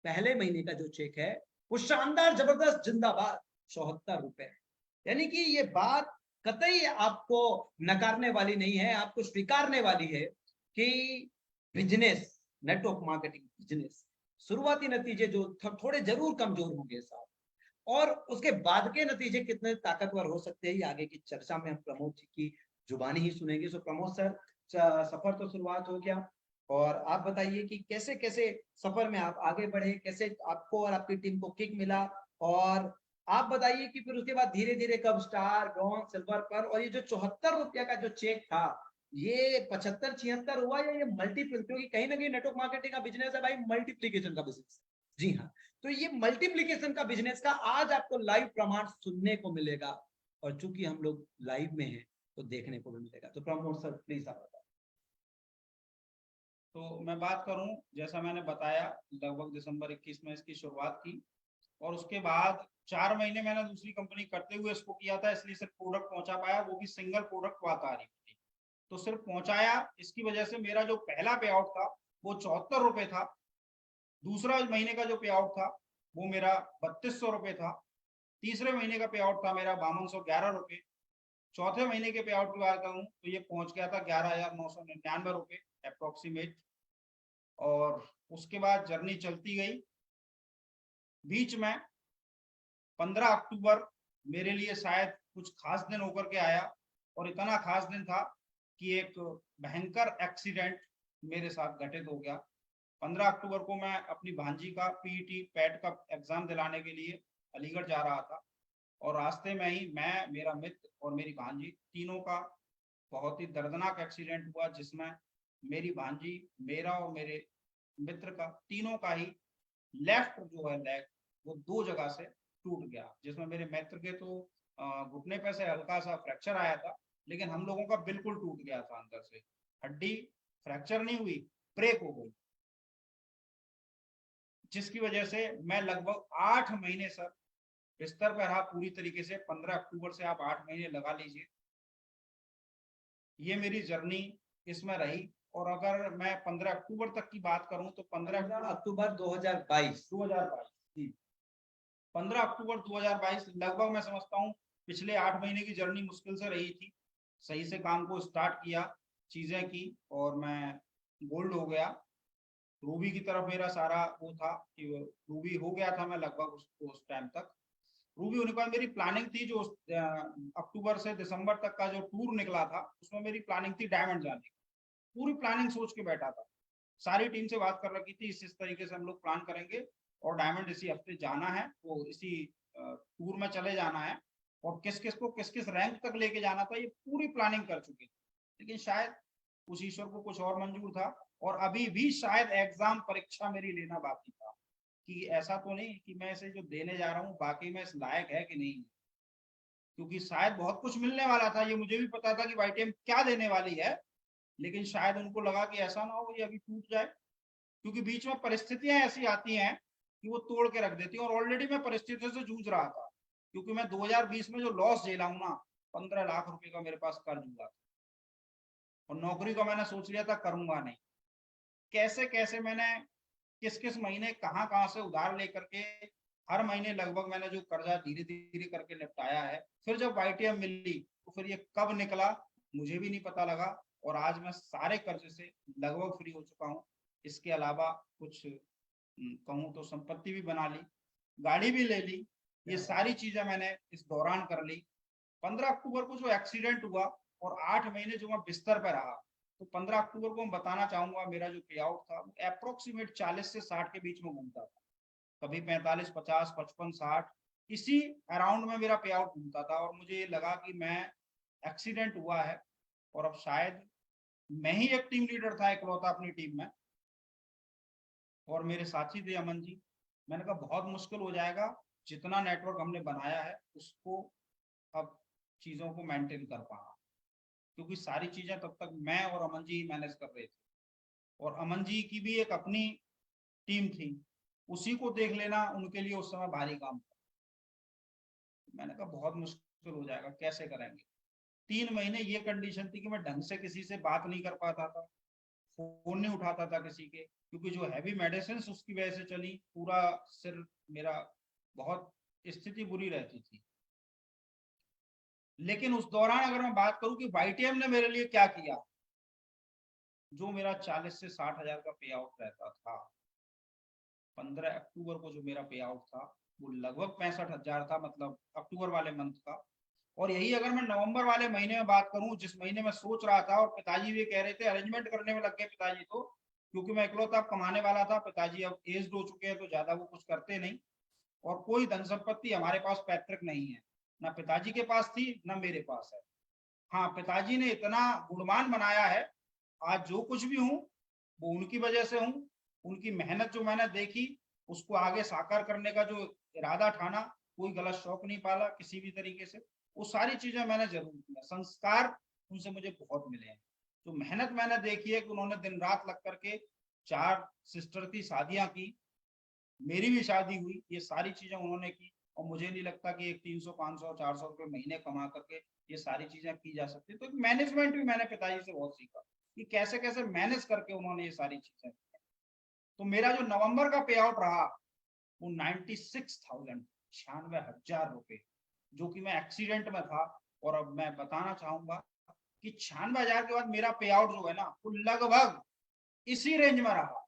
पहले महीने का जो चेक है वो शानदार जबरदस्त जिंदाबाद 74 रुपए, यानी कि ये बात कतई आपको नकारने वाली नहीं है, आपको स्वीकारने वाली है कि बिजनेस, नेटवर्क मार्केटिंग बिजनेस, शुरुआती नतीजे जो थोड़े जरूर कमजोर होंगे साहब, और उसके बाद के नतीजे कितने ताकतवर हो सकते हैं, ये आगे की चर्चा में हम प्रमोद जी की जुबानी ही सुनेंगे। सो प्रमोद सर, सफर तो शुरुआत हो गया, और आप बताइए कि कैसे कैसे सफर में आप आगे बढ़े, कैसे आपको और आपकी टीम को किक मिला, और आप बताइए कि फिर उसके बाद धीरे धीरे कब स्टार, ब्रॉन्ज, सिल्वर पर, और ये जो 74 रुपया का जो चेक था, ये 75-76 हुआ या ये मल्टीपल, क्योंकि कहीं ना कहीं नेटवर्क मार्केटिंग का बिजनेस है भाई, मल्टीप्लीकेशन का बिजनेस। जी हाँ, तो ये मल्टीप्लीकेशन का बिजनेस का आज आपको लाइव प्रमाण सुनने को मिलेगा, और चूंकि हम लोग लाइव में हैं तो देखने को भी मिलेगा। तो प्रमोद सर प्लीज आप बताओ। तो मैं बात करूं, जैसा मैंने बताया लगभग दिसंबर 21 में इसकी शुरुआत की, और उसके बाद 4 महीने मैंने दूसरी कंपनी करते हुए इसको किया था, इसलिए सिर्फ प्रोडक्ट पहुंचा पाया, वो भी सिंगल प्रोडक्ट वाता रही थी, तो सिर्फ पहुंचाया। इसकी वजह से मेरा जो पहला पे आउट था वो 74 रुपए था, दूसरा महीने का जो पे आउट था वो मेरा 3200 रुपए था, तीसरे महीने का पे आउट था मेरा 5211 रुपए, चौथे महीने के पे आउट की बात करूं तो ये पहुंच गया था 11,999 रुपए अप्रोक्सीमेट। और उसके बाद जर्नी चलती गई, बीच में 15 अक्टूबर मेरे लिए शायद कुछ खास दिन होकर के आया, और इतना खास दिन था कि एक भयंकर एक्सीडेंट मेरे साथ घटित हो गया। 15 अक्टूबर को मैं अपनी भांजी का पीईटी पैट का एग्जाम दिलाने के लिए अलीगढ़ जा रहा था, और रास्ते में ही मैं, मेरा मित्र और मेरी भांजी तीनों का बहुत ही दर्दनाक एक्सीडेंट हुआ, जिसमें मेरी भांजी, मेरा और मेरे मित्र का, तीनों का ही लेफ्ट जो है लेग, वो 2 जगह से टूट गया, जिसमें मेरे मित्र के तो घुटने पे से हल्का सा फ्रैक्चर आया था, लेकिन हम लोगों का बिल्कुल टूट गया था अंदर से। हड्डी फ्रैक्चर नहीं हुई, ब्रेक हो गई, जिसकी वजह से मैं लगभग 8 महीने सर बिस्तर पर रहा पूरी तरीके से। 15 अक्टूबर से आप 8 महीने लगा लीजिए, ये मेरी जर्नी इसमें रही। और अगर मैं 15 अक्टूबर तक की बात करूं तो 15 अक्टूबर 2022 जी 15 अक्टूबर 2022 लगभग मैं समझता हूं पिछले 8 महीने की जर्नी मुश्किल से रही थी। सही से काम को स्टार्ट किया, चीजें की और मैं गोल्ड हो गया। रूबी की तरफ मेरा सारा वो था कि रूबी हो गया था मैं लगभग उस टाइम तक। रूबी होने के बाद मेरी प्लानिंग थी जो अक्टूबर से दिसंबर तक का जो टूर निकला था उसमें मेरी प्लानिंग थी डायमंड जाने की। पूरी प्लानिंग सोच के बैठा था, सारी टीम से बात कर रखी थी इस तरीके से हम लोग प्लान करेंगे और डायमंड इसी हफ्ते जाना है, वो इसी टूर में चले जाना है और किस किस को किस किस रैंक तक लेके जाना था, ये पूरी प्लानिंग कर चुकी थी। लेकिन शायद उस ईश्वर को कुछ और मंजूर था और अभी भी शायद एग्जाम परीक्षा मेरी लेना बाकी था कि ऐसा तो नहीं कि मैं इसे जो देने जा रहा हूँ बाकी में इस लायक है कि नहीं, क्योंकि शायद बहुत कुछ मिलने वाला था, ये मुझे भी पता था कि वाईटीएम क्या देने वाली है, लेकिन शायद उनको लगा कि ऐसा ना हो ये अभी टूट जाए, क्योंकि बीच में परिस्थितियां ऐसी आती हैं कि वो तोड़ के रख देती हैं। और ऑलरेडी मैं परिस्थितियों से जूझ रहा था क्योंकि मैं 2020 में जो लॉस झेला हूं ना, 15 लाख रुपए का मेरे पास कर्ज हुआ था और नौकरी का मैंने सोच लिया था करूंगा नहीं। कैसे कैसे मैंने किस किस महीने कहां कहां से उधार लेकर के हर महीने लगभग मैंने जो कर्जा धीरे धीरे करके निपटाया है। फिर जब वाईटीएम मिली तो फिर ये कब निकला मुझे भी नहीं पता लगा और आज मैं सारे कर्ज से लगभग फ्री हो चुका हूँ। इसके अलावा कुछ कहूँ तो संपत्ति भी बना ली, गाड़ी भी ले ली, ये सारी चीजें मैंने इस दौरान कर ली। 15 अक्टूबर को जो एक्सीडेंट हुआ और 8 महीने जो मैं बिस्तर पर रहा, तो 15 अक्टूबर को मैं बताना चाहूंगा मेरा जो पे आउट था अप्रोक्सीमेट 40 से 60 के बीच में घूमता था, कभी 45, 50, 55, 60 इसी अराउंड में मेरा पे आउट घूमता था। और मुझे ये लगा कि मैं एक्सीडेंट हुआ है और अब शायद मैं ही एक टीम लीडर था इकलौता अपनी टीम में और मेरे साथी थे अमन जी। मैंने कहा बहुत मुश्किल हो जाएगा, जितना नेटवर्क हमने बनाया है उसको अब चीजों को मेंटेन कर पाना, क्योंकि सारी चीजें तब तक मैं और अमन जी ही मैनेज कर रहे थे और अमन जी की भी एक अपनी टीम थी, उसी को देख लेना उनके लिए उस समय भारी काम था। मैंने कहा बहुत मुश्किल हो जाएगा, कैसे करेंगे। 3 महीने ये कंडीशन थी कि मैं ढंग से किसी से बात नहीं कर पाता था, फोन नहीं उठाता था किसी के, क्योंकि जो हैवी मेडिसिन उसकी वजह से चली, पूरा सिर मेरा बहुत स्थिति बुरी रहती थी। लेकिन उस दौरान अगर मैं बात करूं कि वाईटीएम ने मेरे लिए क्या किया, जो मेरा 40 से 60 हजार का पे आउट रहता था, 15 अक्टूबर को जो मेरा पे आउट था वो लगभग 65 हजार था, मतलब अक्टूबर वाले मंथ का। और यही अगर मैं नवंबर वाले महीने में बात करूं, जिस महीने में सोच रहा था और पिताजी भी कह रहे थे, अरेंजमेंट करने में लग गए पिताजी तो, क्योंकि मैं इकलौता कमाने वाला था, पिताजी अब एज्ड हो चुके हैं तो ज्यादा वो कुछ करते नहीं और कोई धन संपत्ति हमारे पास पैतृक नहीं है, ना पिताजी के पास थी ना मेरे पास है। हाँ, पिताजी ने इतना गुणवान बनाया है, आज जो कुछ भी हूँ वो उनकी वजह से हूँ। उनकी मेहनत जो मैंने देखी उसको आगे साकार करने का जो इरादा ठाना, कोई गलत शौक नहीं पाला किसी भी तरीके से, वो सारी चीजें मैंने जरूर किया। संस्कार उनसे मुझे बहुत मिले हैं, जो मेहनत मैंने देखी है कि उन्होंने दिन रात लग करके 4 सिस्टर की शादियां की, मेरी भी शादी हुई, ये सारी चीजें उन्होंने की। और मुझे नहीं लगता कि एक 300, 500, 400 रुपए महीने कमा करके ये सारी चीजें की जा सकती। तो मैनेजमेंट भी मैंने पिताजी से बहुत सीखा कि कैसे कैसे मैनेज करके उन्होंने ये सारी चीजें की। तो मेरा जो नवंबर का पे आउट रहा वो 96,000, 96,000 रुपए, जो कि मैं एक्सीडेंट में था। और अब मैं बताना चाहूंगा कि 96,000 के बाद मेरा पे आउट जो है ना वो लगभग इसी रेंज में रहा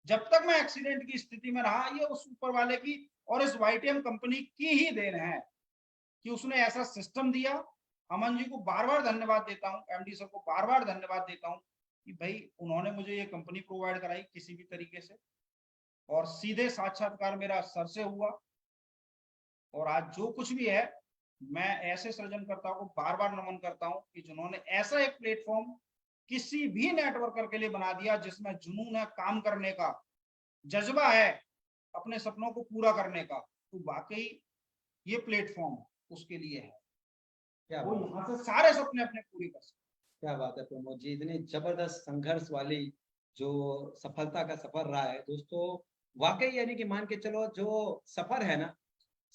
जब तक मैं एक्सीडेंट की स्थिति में रहा। ये उस ऊपर वाले की और इस वाईटीएम कंपनी की ही देन है कि उसने ऐसा सिस्टम दिया। अमन जी को बार बार धन्यवाद देता हूँ, एमडी सर को बार बार धन्यवाद देता हूँ कि भाई उन्होंने मुझे ये कंपनी प्रोवाइड कराई किसी भी तरीके से, और सीधे साक्षात्कार मेरा सर से हुआ। और आज जो कुछ भी है मैं ऐसे सृजनकर्ताओं को बार बार नमन करता हूँ कि जिन्होंने ऐसा एक प्लेटफॉर्म किसी भी नेटवर्कर के लिए बना दिया जिसमें जुनून है काम करने का, जज्बा है अपने सपनों को पूरा करने का, तो वाकई ये प्लेटफॉर्म उसके लिए है। क्या वो बात यहाँ से सारे सपने अपने पूरे कर सकते। क्या बात है प्रमोद जी, इतनी जबरदस्त संघर्ष वाली जो सफलता का सफर रहा है दोस्तों, वाकई यानी कि मान के चलो जो सफर है ना,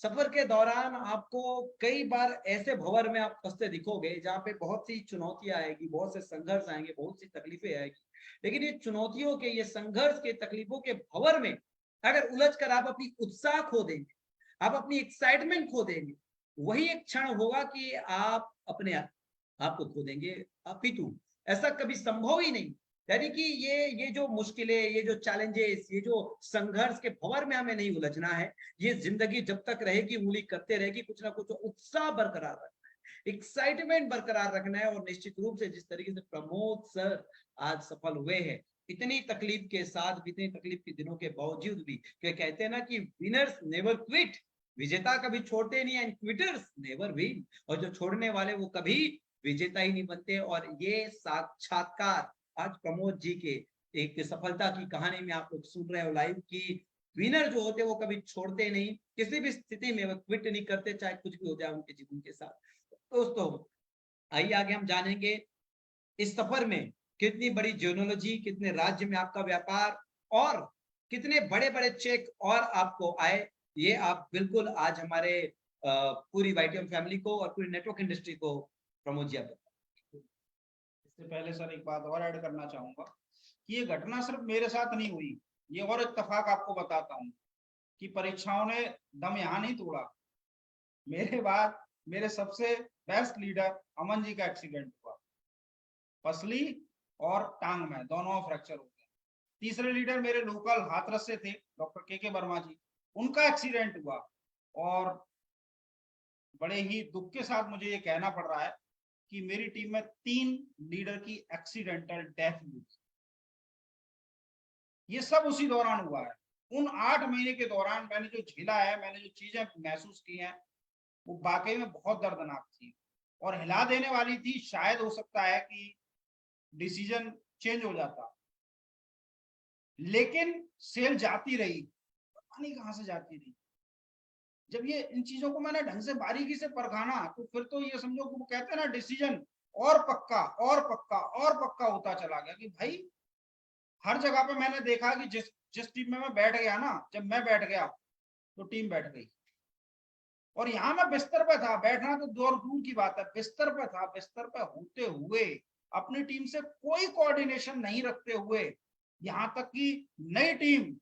सफर के दौरान आपको कई बार ऐसे भंवर में आप फंसते दिखोगे जहाँ पे बहुत सी चुनौतियां आएगी, बहुत से संघर्ष आएंगे, बहुत सी तकलीफें आएगी। लेकिन ये चुनौतियों के, ये संघर्ष के, तकलीफों के भंवर में अगर उलझ कर आप अपनी उत्साह खो देंगे, आप अपनी एक्साइटमेंट खो देंगे, वही एक क्षण होगा कि आप अपने आप को खो देंगे। अपितु ऐसा कभी संभव ही नहीं। यानी कि ये जो मुश्किलें, ये जो चैलेंजेस, ये जो संघर्ष के भंवर में हमें नहीं उलझना है। ये जिंदगी जब तक रहेगी उंगली करते रहेगी, कुछ ना कुछ उत्साह बरकरार रखना है, एक्साइटमेंट बरकरार रखना है। और निश्चित रूप से जिस तरीके से प्रमोद सर आज सफल हुए हैं, इतनी तकलीफ के साथ भी, इतनी तकलीफ के दिनों के बावजूद भी, कि कहते हैं ना कि विनर्स नेवर क्विट, विजेता कभी छोड़ते नहीं, एंड क्विटर्स नेवर विन, और जो छोड़ने वाले वो कभी विजेता ही नहीं बनते। और ये साक्षात्कार आज प्रमोद जी के एक सफलता की कहानी में आप लोग सुन रहे हो लाइव, की विनर जो होते हैं वो कभी छोड़ते नहीं, किसी भी स्थिति में वो क्विट नहीं करते, चाहे कुछ भी हो जाए उनके जीवन के साथ। दोस्तों आइए आगे हम जानेंगे इस सफर में कितनी बड़ी जियोलॉजी, कितने राज्य में आपका व्यापार, और कितने बड़े बड़े चेक और आपको आए। ये आप बिल्कुल आज हमारे पूरी वाईटीएम फैमिली को और पूरी नेटवर्क इंडस्ट्री को प्रमोद जी आप बताएं। इससे पहले सर एक बात और ऐड करना चाहूंगा कि ये घटना सिर्फ मेरे साथ नहीं हुई, ये और इत्तेफाक आपको बताता हूँ कि परीक्षाओं ने दम यहाँ नहीं तोड़ा। मेरे बाद मेरे सबसे बेस्ट लीडर अमन जी का एक्सीडेंट हुआ, पसली और टांग में दोनों फ्रैक्चर हो गए। तीसरे लीडर मेरे लोकल हाथरस से थे, डॉक्टर के वर्मा जी, उनका एक्सीडेंट हुआ। और बड़े ही दुख के साथ मुझे ये कहना पड़ रहा है कि मेरी टीम में 3 लीडर की एक्सीडेंटल डेथ हुई। ये सब उसी दौरान हुआ है। उन 8 महीने के दौरान मैंने जो झेला है, मैंने जो चीजें महसूस की हैं, वो वाकई में बहुत दर्दनाक थी और हिला देने वाली थी। शायद हो सकता है कि डिसीजन चेंज हो जाता, लेकिन सेल जाती रही, पता नहीं कहां से जाती रही। जब ये इन चीजों को मैंने ढंग से बारीकी से परखाना, तो फिर तो ये समझो कि वो कहते हैं ना, डिसीजन और पक्का और पक्का और पक्का होता चला गया कि भाई हर जगह पे मैंने देखा कि जिस जिस टीम में मैं बैठ गया ना, जब मैं बैठ गया तो टीम बैठ गई। और यहाँ मैं बिस्तर पे था, बैठना तो दूर दूर की बात है, बिस्तर पे था। बिस्तर पे होते हुए अपनी टीम से कोई कोऑर्डिनेशन नहीं रखते हुए, यहाँ तक कि नई टीम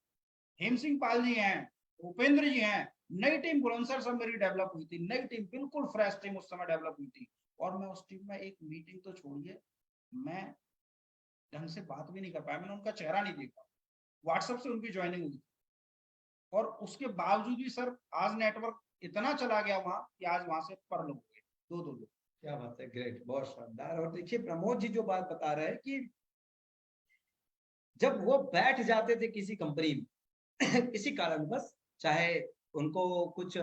हेम सिंह पाल जी हैं, उपेंद्र जी हैं, नई टीम बुलंदशहर सब मेरी डेवलप हुई थी, नई टीम बिल्कुल फ्रेश टीम उस समय डेवलप हुई थी। और मैं उस टीम में एक मीटिंग तो छोड़िए, मैं ढंग से बात भी नहीं कर पाया, मैंने उनका चेहरा नहीं देखा, व्हाट्सएप से उनकी ज्वाइनिंग हुई। और उसके बावजूद भी सर आज नेटवर्क इतना चला गया वहां कि आज वहां से पर लोग गए, दो लोग। क्या बात है, ग्रेट, बहुत शानदार। और देखिए प्रमोद जी जो बात बता रहे हैं कि जब वो बैठ जाते थे किसी कंपनी में किसी कारणवश, चाहे उनको कुछ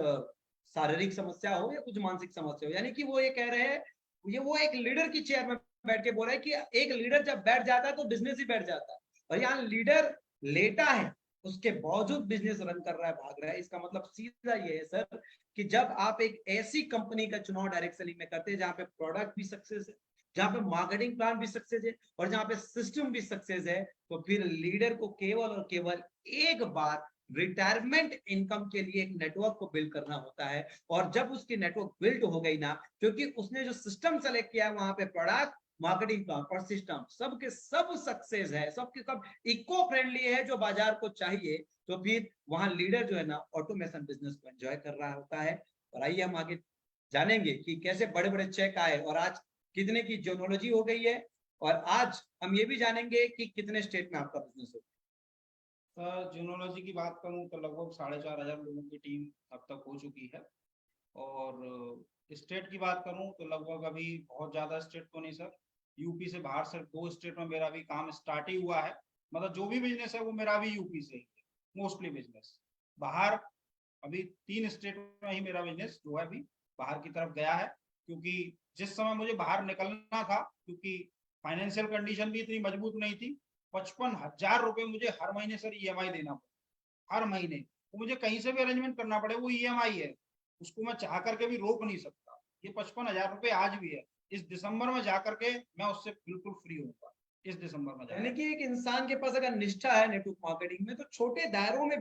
शारीरिक समस्या हो या कुछ मानसिक समस्या हो, यानी कि वो ये कह रहे हैं, ये वो एक लीडर की चेयर में बैठ के बोल रहे हैं कि एक लीडर जब बैठ जाता है तो बिजनेस ही बैठ जाता है। और यहाँ लीडर लेटा है, उसके बावजूद बिजनेस रन कर रहा है, भाग रहा है। इसका मतलब सीधा ये है सर कि जब आप एक ऐसी कंपनी का चुनाव डायरेक्ट सेलिंग में करते हैं जहां पे प्रोडक्ट भी सक्सेस है, जहां पे मार्केटिंग प्लान भी सक्सेस है, और जहां पे सिस्टम भी सक्सेस है, तो फिर लीडर को केवल और केवल एक बार रिटायरमेंट इनकम के लिए एक नेटवर्क को बिल्ड करना होता है। और जब उसकी नेटवर्क बिल्ड हो गई ना, क्योंकि उसने जो सिस्टम सेलेक्ट किया है वहां पे प्रोडक्ट, मार्केटिंग प्लान और सिस्टम सबके सब सक्सेस है, सबके सब इको फ्रेंडली है जो बाजार को चाहिए, तो फिर वहां लीडर जो है ना ऑटोमेशन बिजनेस को एंजॉय कर रहा होता है। और आइए हम आगे जानेंगे कि कैसे बड़े बड़े चेक आए और आज कितने की जोनोलॉजी हो गई है। और आज हम ये भी जानेंगे कि कितने स्टेट में आपका बिजनेस हो। जूनोलॉजी की बात करूं तो लगभग 4,500 लोगों की टीम अब तक हो चुकी है। और स्टेट की बात करूं तो लगभग अभी बहुत ज्यादा स्टेट तो नहीं सर, यूपी से बाहर सिर्फ 2 स्टेट में मेरा भी काम स्टार्ट ही हुआ है। मतलब जो भी बिजनेस है वो मेरा भी यूपी से ही है मोस्टली बिजनेस। बाहर अभी 3 स्टेट में ही मेरा बिजनेस जो है अभी बाहर की तरफ गया है, क्योंकि जिस समय मुझे बाहर निकलना था, क्योंकि फाइनेंशियल कंडीशन भी इतनी मजबूत नहीं थी। 55,000 रुपए मुझे हर महीने सर ईएमआई देना पड़ा, हर महीने। वो मुझे कहीं से भी अरेंजमेंट करना पड़े, वो ईएमआई है, उसको मैं चाह करके भी रोक नहीं सकता। ये 55,000 रुपए आज भी है, इस दिसंबर में जाकर के मैं उससे बिल्कुल फ्री होऊंगा। इस दिसंबर में यानी जाएगा। कि एक इंसान के पास अगर निष्ठा है नेटवर्क मार्केटिंग में, तो छोटे दायरों में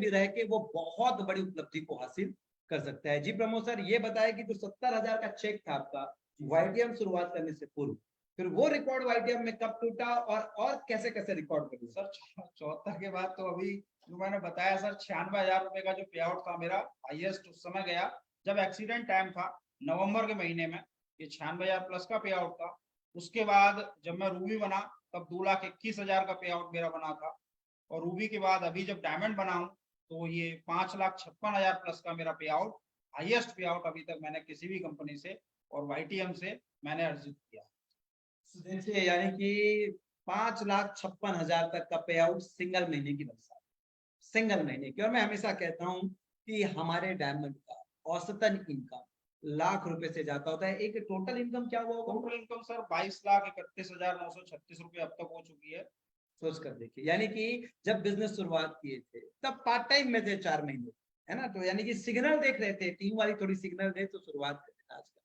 भी रह के वो बहुत बड़ी उपलब्धि को हासिल कर सकता है। जी प्रमोद सर, ये बताया कि जो 70,000 का चेक था आपका वाईटीएम शुरुआत करने से पूर्व, फिर वो रिकॉर्ड वाईटीएम में कब टूटा और कैसे कैसे रिकॉर्ड कर दिया? सर 74 के बाद तो अभी जो मैंने बताया सर, 96,000 रुपए का जो पे आउट था मेरा, हाईएस्ट उस समय गया जब एक्सीडेंट टाइम था नवंबर के महीने में, ये 96,000 प्लस का पे आउट था। उसके बाद जब मैं रूबी बना तब 2,21,000 का पे आउट मेरा बना था, और रूबी के बाद अभी जब डायमंड बना हूं तो ये 5,56,000 प्लस का मेरा पे आउट, हाईएस्ट पे आउट अभी तक मैंने किसी भी कंपनी से और वाईटीएम से मैंने अर्जित किया। देखिए, यानी कि 5,56,000 तक का पे आउट सिंगल महीने की बरसात, सिंगल महीने की। और मैं हमेशा कहता हूं कि हमारे डायमंड का औसतन इनकम लाख रुपए से ज्यादा होता है। एक टोटल इनकम क्या हुआ होगा? टोटल इनकम सर 22,31,936 रुपए अब तक हो चुकी है। सोच कर देखिए, यानी कि जब बिजनेस शुरुआत किए थे तब पार्ट टाइम में थे 4 महीने, है ना? तो यानी कि सिग्नल देख रहे थे, टीम वाली थोड़ी सिग्नल दे तो शुरुआत करते आजकल,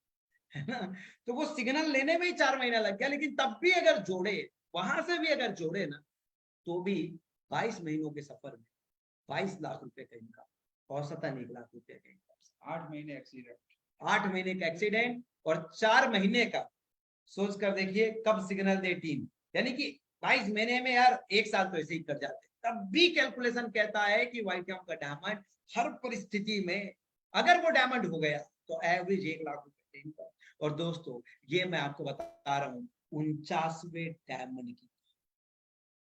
है ना? तो वो सिग्नल लेने में ही 4 महीना लग गया, लेकिन तब भी अगर जोड़े, वहां से भी अगर जोड़े ना, तो भी 22 महीनों के सफर में 22 लाख रुपए का इनकम, औसतन 1 लाख रुपए का इनकम। 8 महीने एक्सीडेंट, 8 महीने का एक्सीडेंट और 4 महीने का, सोच कर देखिए कब सिग्नल दे टीम। यानी कि 22 महीने में यार 1 साल तो ऐसे ही कर जाते, तब भी कैलकुलेशन कहता है कि वाईटीएम का डायमंड हर परिस्थिति में, अगर वो डायमंड हो गया तो एवरेज 1 लाख रुपए इनकम। और दोस्तों, ये मैं आपको बता रहा हूँ 49वें डायमंड की,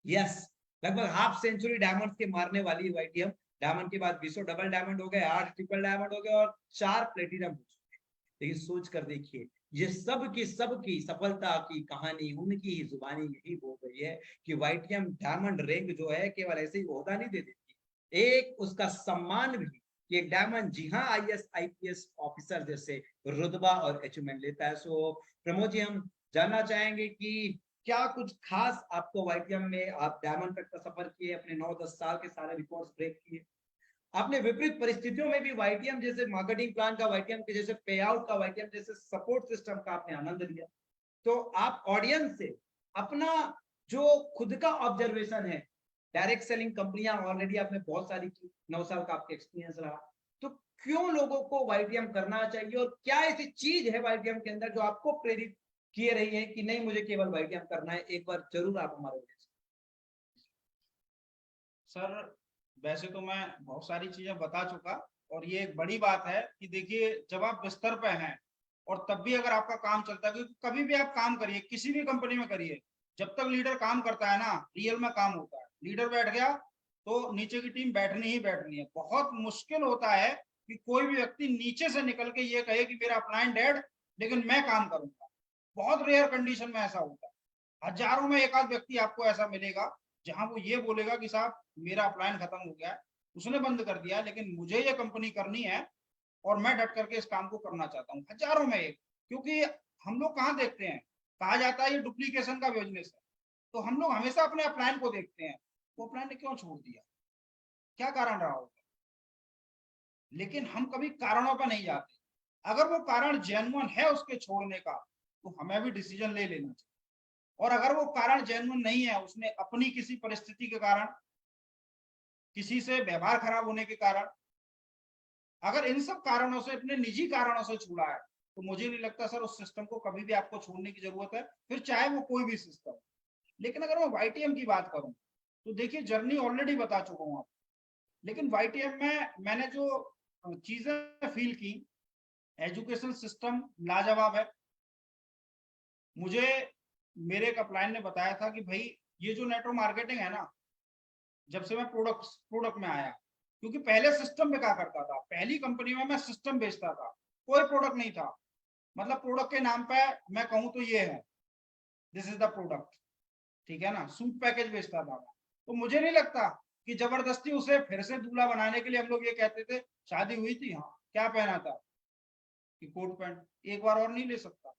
यस, लगभग हाफ सेंचुरी डायमंड के मारने वाली वाईटीएम। डायमंड के बाद 20 डबल डायमंड हो गए, 8 ट्रिपल डायमंड हो गए और 4 प्लेटिनम हो चुके। लेकिन सोच कर देखिए, ये सब की सफलता की कहानी उनकी ही जुबानी यही बोल रही है कि वाईटीएम डायमंड रैंक जो है केवल ऐसे ही ओहदा नहीं दे देती, एक उसका सम्मान भी कि एक डायमंड, जी हाँ, आईएएस आईपीएस ऑफिसर जैसे रुतबा और अचीवमेंट लेता है। सो प्रमोद जी, हम जानना चाहेंगे कि क्या कुछ खास आपको वाईटीएम में, आप डायमंड तक का सफर किए, अपने 9-10 साल के सारे रिकॉर्ड्स ब्रेक किए, आपने विपरीत परिस्थितियों में भी वाईटीएम जैसे मार्केटिंग प्लान का, वाईटीएम के जैसे पे आउट का, वाईटीएम जैसे सपोर्ट सिस्टम का आपने आनंद लिया, तो आप ऑडियंस से अपना जो खुद का ऑब्जर्वेशन है, डायरेक्ट सेलिंग कंपनियां ऑलरेडी आपने बहुत सारी की, 9 साल का आपका एक्सपीरियंस रहा, तो क्यों लोगों को वाईटीएम करना चाहिए और क्या ऐसी चीज है वाईटीएम के अंदर जो आपको प्रेरित किए रही है कि नहीं मुझे केवल वाईटीएम करना है? एक बार जरूर आप हमारे सर वैसे तो मैं बहुत सारी चीजें बता चुका, और ये एक बड़ी बात है कि देखिए जब आप बिस्तर पे हैं और तब भी अगर आपका काम चलता है, क्योंकि कभी भी आप काम करिए, किसी भी कंपनी में करिए, जब तक लीडर काम करता है ना, रियल में काम होता है। लीडर बैठ गया तो नीचे की टीम बैठनी ही बैठनी है। बहुत मुश्किल होता है कि कोई भी व्यक्ति नीचे से निकल के ये कहे कि मेरा अपलाइन डेड लेकिन मैं काम करूंगा। बहुत रेयर कंडीशन में ऐसा होता है, हजारों में एक आध व्यक्ति आपको ऐसा मिलेगा जहां वो ये बोलेगा कि साहब मेरा अपलाइन खत्म हो गया है, उसने बंद कर दिया, लेकिन मुझे ये कंपनी करनी है और मैं डट करके इस काम को करना चाहता हूँ। हजारों में एक, क्योंकि हम लोग कहाँ देखते हैं, कहा जाता है ये डुप्लीकेशन का बिजनेस है, तो हम लोग हमेशा अपने अपलाइन को देखते हैं, वो अपलाइन ने क्यों छोड़ दिया, क्या कारण रहा होगा। लेकिन हम कभी कारणों पर नहीं जाते। अगर वो कारण जेन्युइन है उसके छोड़ने का, तो हमें भी डिसीजन ले लेना चाहिए। और अगर वो कारण जेन्युइन नहीं है, उसने अपनी किसी परिस्थिति के कारण, किसी से व्यवहार खराब होने के कारण, अगर इन सब कारणों से, अपने निजी कारणों से छूड़ा है, तो मुझे नहीं लगता सर उस सिस्टम को कभी भी आपको छोड़ने की जरूरत है, फिर चाहे वो कोई भी सिस्टम। लेकिन अगर मैं वाईटीएम की बात करूं तो देखिए जर्नी ऑलरेडी बता चुका हूं आप, लेकिन वाईटीएम में मैंने जो चीजें फील की, एजुकेशन सिस्टम लाजवाब है। मुझे मेरे एक अपलाइन ने बताया था कि भाई ये जो नेटवर्क मार्केटिंग है ना, जब से मैं प्रोडक्ट में आया, क्योंकि पहले सिस्टम बेचा करता था, पहली कंपनी में मैं सिस्टम बेचता था, कोई प्रोडक्ट नहीं था। मतलब प्रोडक्ट के नाम पे मैं कहूँ तो ये है, दिस इज द प्रोडक्ट, ठीक है ना, सूट पैकेज बेचता था। तो मुझे नहीं लगता कि जबरदस्ती उसे फिर से दूल्हा बनाने के लिए हम लोग ये कहते थे, शादी हुई थी, हाँ क्या पहना था कि कोट पैंट, एक बार और नहीं ले सकता,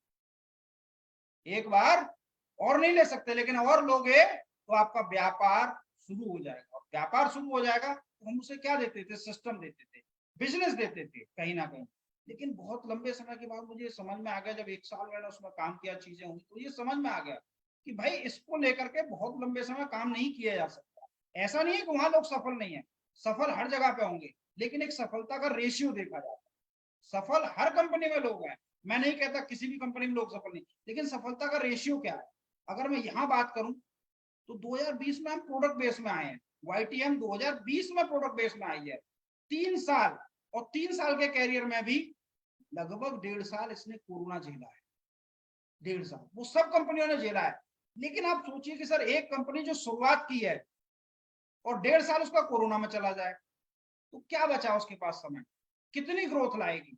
एक बार और नहीं ले सकते, लेकिन और लोगे तो आपका व्यापार शुरू हो जाएगा। और व्यापार शुरू हो जाएगा तो हम उसे क्या देते थे, सिस्टम देते थे, बिजनेस देते थे कहीं ना कहीं। लेकिन बहुत लंबे समय के बाद मुझे समझ में आ गया, जब 1 साल मैंने उसमें काम किया, चीजें हुई, तो ये समझ में आ गया कि भाई इसको लेकर के बहुत लंबे समय काम नहीं किया जा सकता। ऐसा नहीं है कि वहां लोग सफल नहीं है, सफल हर जगह पे होंगे, लेकिन एक सफलता का रेशियो देखा जाता है। सफल हर कंपनी में लोग हैं, मैं नहीं कहता किसी भी कंपनी में लोग सफल नहीं, लेकिन सफलता का रेशियो क्या है। अगर मैं यहाँ बात करूं तो 2020 में हम प्रोडक्ट बेस में आए हैं। YTM 2020 में प्रोडक्ट बेस में आई है, 3 साल, और 3 साल के कैरियर में भी लगभग 1.5 साल इसने कोरोना झेला है। 1.5 साल वो सब कंपनियों ने झेला है। लेकिन आप सोचिए कि सर एक कंपनी जो शुरुआत की है और 1.5 साल उसका कोरोना में चला जाए, तो क्या बचा उसके पास समय, कितनी ग्रोथ लाएगी।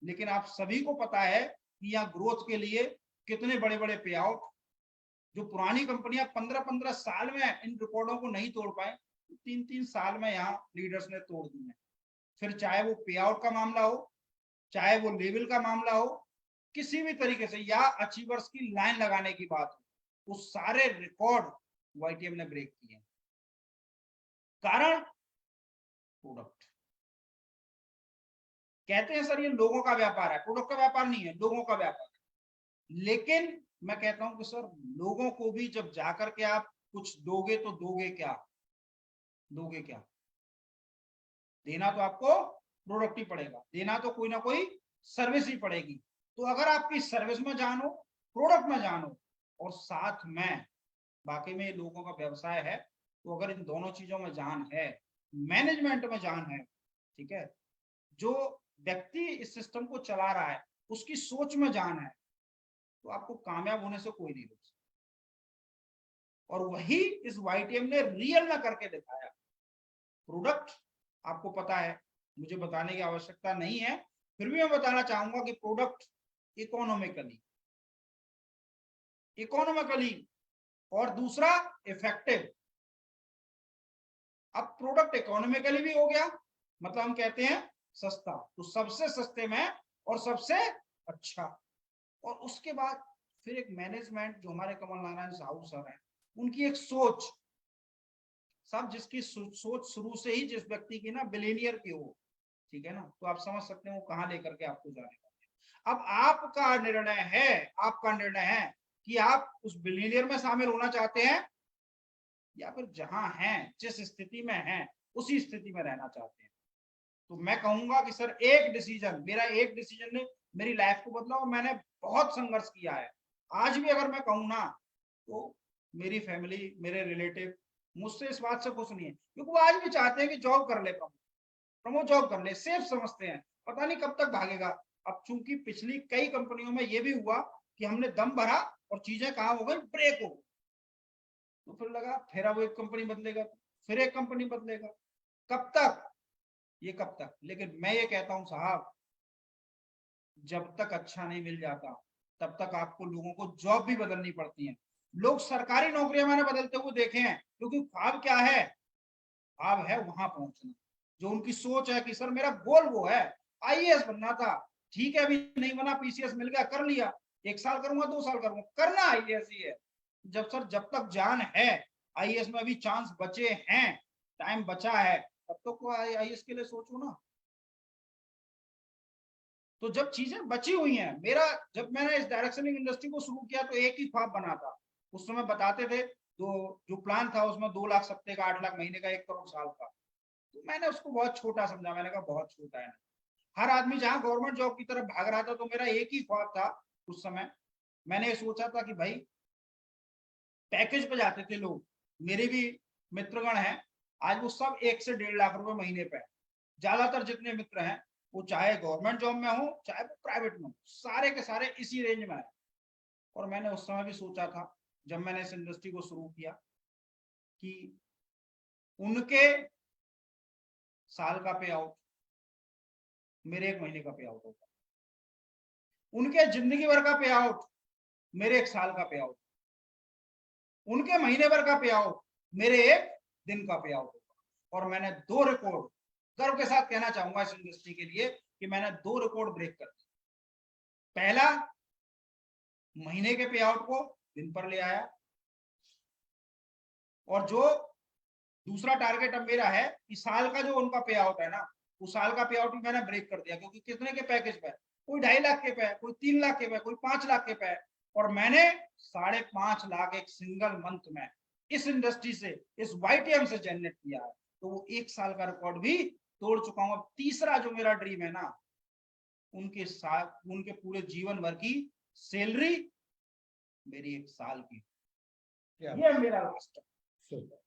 लेकिन आप सभी को पता है कि यहाँ ग्रोथ के लिए कितने बड़े बड़े पे आउट, जो पुरानी कंपनियां 15-15 साल में इन रिकॉर्डों को नहीं तोड़ पाए, 3-3 साल में यहाँ लीडर्स ने तोड़ दी है। फिर चाहे वो पे आउट का मामला हो, चाहे वो लेवल का मामला हो, किसी भी तरीके से, या अचीवर्स की लाइन लगाने की बात हो, वो सारे रिकॉर्ड YTM ने ब्रेक किए। कारण प्रोडक्ट। कहते हैं सर ये लोगों का व्यापार है, प्रोडक्ट का व्यापार नहीं है, लोगों का व्यापार है। लेकिन मैं कहता हूं कि सर लोगों को भी जब जाकर के आप कुछ दोगे तो दोगे क्या, दोगे क्या। देना तो आपको प्रोडक्ट ही पड़ेगा, देना तो कोई ना कोई सर्विस ही पड़ेगी। तो अगर आपकी सर्विस में जान हो, प्रोडक्ट में जान हो, और साथ में बाकी में लोगों का व्यवसाय है, तो अगर इन दोनों चीजों में जान है, मैनेजमेंट में जान है, ठीक है, जो व्यक्ति इस सिस्टम को चला रहा है उसकी सोच में जान है, तो आपको कामयाब होने से कोई नहीं रोक सकता। और वही इस YTM ने रियल में करके दिखाया। प्रोडक्ट आपको पता है, मुझे बताने की आवश्यकता नहीं है, फिर भी मैं बताना चाहूंगा कि प्रोडक्ट इकोनॉमिकली और दूसरा इफेक्टिव। अब प्रोडक्ट इकोनॉमिकली भी हो गया, मतलब हम कहते हैं सस्ता, तो सबसे सस्ते में और सबसे अच्छा। और उसके बाद फिर एक मैनेजमेंट, जो हमारे कमल नारायण साहू सर हैं, उनकी एक सोच, सब जिसकी सोच शुरू से ही जिस व्यक्ति की ना बिलियनियर की हो, ठीक है ना, तो आप समझ सकते हैं वो कहां लेकर के आपको जाने का। अब आपका निर्णय है कि आप उस बिलियनियर में शामिल होना चाहते हैं, या फिर जहां हैं, जिस स्थिति में हैं, उसी स्थिति में रहना चाहते हैं। तो मैं कहूंगा कि सर मेरा एक डिसीजन ने मेरी लाइफ को बदला, और मैंने बहुत संघर्ष किया है। आज भी अगर मैं कहूँ ना, तो मेरी फैमिली, मेरे रिलेटिव मुझसे इस बात से खुश नहीं है, क्योंकि वो आज भी चाहते हैं कि जॉब कर ले, प्रमोद जॉब कर ले, सेफ समझते हैं, पता नहीं कब तक भागेगा। अब चूंकि पिछली कई कंपनियों में ये भी हुआ कि हमने दम भरा और चीजें कहाँ हो गई, ब्रेक हो गई, तो फिर लगा फिर अब एक कंपनी बदलेगा, फिर एक कंपनी बदलेगा, कब तक, ये कब तक। लेकिन मैं ये कहता हूं साहब, जब तक अच्छा नहीं मिल जाता तब तक आपको लोगों को जॉब भी बदलनी पड़ती है। लोग सरकारी नौकरियां मैंने बदलते हुए देखे हैं, क्योंकि ख्वाब क्या है, ख्वाब है वहां पहुंचना। जो उनकी सोच है कि सर मेरा गोल वो है, IAS बनना था, ठीक है अभी नहीं बना, PCS मिल गया, कर लिया, 1 साल करूंगा 2 साल करूंगा, करना IAS ही है। जब तक जान है, IAS में अभी चांस बचे हैं, टाइम बचा है, तब तो IAS के लिए सोचो ना। तो जब चीजें बची हुई हैं, जब मैंने इस डायरेक्शनिंग इंडस्ट्री को शुरू किया तो एक ही ख्वाब बना था। उस समय बताते थे, जो प्लान था उसमें 2 लाख सप्ते का, 8 लाख महीने का, 1 करोड़ साल का। तो मैंने उसको बहुत छोटा समझा, मैंने कहा बहुत छोटा है। हर आदमी जहां गवर्नमेंट जॉब की तरफ भाग रहा था, तो मेरा एक ही ख्वाब था उस समय। मैंने ये सोचा था कि भाई पैकेज पे जाते थे लोग, मेरे भी मित्रगण हैं, आज वो सब 1 से 1.5 लाख रुपए महीने पे। ज्यादातर जितने मित्र हैं वो चाहे गवर्नमेंट जॉब में हो चाहे वो प्राइवेट में हो, सारे के सारे इसी रेंज में है। और मैंने उस समय भी सोचा था, जब मैंने इस इंडस्ट्री को शुरू किया, कि उनके साल का पे आउट मेरे 1 महीने का पे आउट होगा, उनके जिंदगी भर का पे आउट मेरे 1 साल का पे आउट, उनके महीने भर का पे आउट मेरे 1 दिन का पे आउट होगा। और मैंने 2 रिकॉर्ड गर्व के साथ कहना चाहूंगा इस इंडस्ट्री के लिए, कि मैंने 2 रिकॉर्ड ब्रेक कर दिए। पहला, महीने के पे आउट को दिन पर ले आया, और जो दूसरा टारगेट अब मेरा है कि साल का जो उनका पे आउट है ना, उस साल का पे आउट भी मैंने ब्रेक कर दिया, क्योंकि कितने के पैकेज पे, कोई 2.5 लाख के पे है, कोई 3 लाख के पे, कोई 5 लाख के पे है, और मैंने 5.5 लाख एक सिंगल मंथ में इस इंडस्ट्री से, इस YTM से जनरेट किया है। तो वो 1 साल का रिकॉर्ड भी तोड़ चुका हूं। अब तीसरा जो मेरा ड्रीम है ना, उनके साथ उनके पूरे जीवन भर की सैलरी मेरी 1 साल की, ये मेरा लास्ट।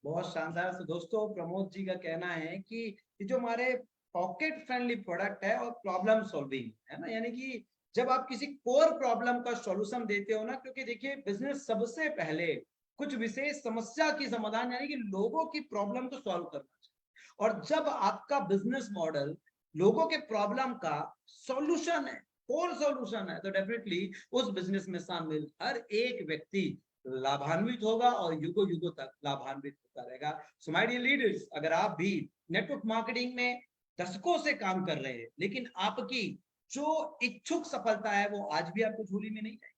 बहुत शानदार। तो दोस्तों प्रमोद जी का कहना है कि ये जो हमारे पॉकेट फ्रेंडली प्रोडक्ट है और प्रॉब्लम सॉल्विंग है ना, यानी कि जब आप किसी कोर प्रॉब्लम का सॉल्यूशन देते हो ना, क्योंकि देखिए बिजनेस सबसे पहले कुछ विशेष समस्या की समाधान यानी कि लोगों की प्रॉब्लम को सॉल्व करना चाहिए। और जब आपका बिजनेस मॉडल लोगों के प्रॉब्लम का सॉल्यूशन है, कोर सॉल्यूशन है, तो डेफिनेटली उस बिजनेस में शामिल हर एक व्यक्ति लाभान्वित होगा और युगों युगों तक लाभान्वित होता रहेगा। सो माय डियर लीडर्स, अगर आप भी नेटवर्क मार्केटिंग में दशकों से काम कर रहे हैं, लेकिन आपकी जो इच्छुक सफलता है वो आज भी आपको झोली में नहीं है,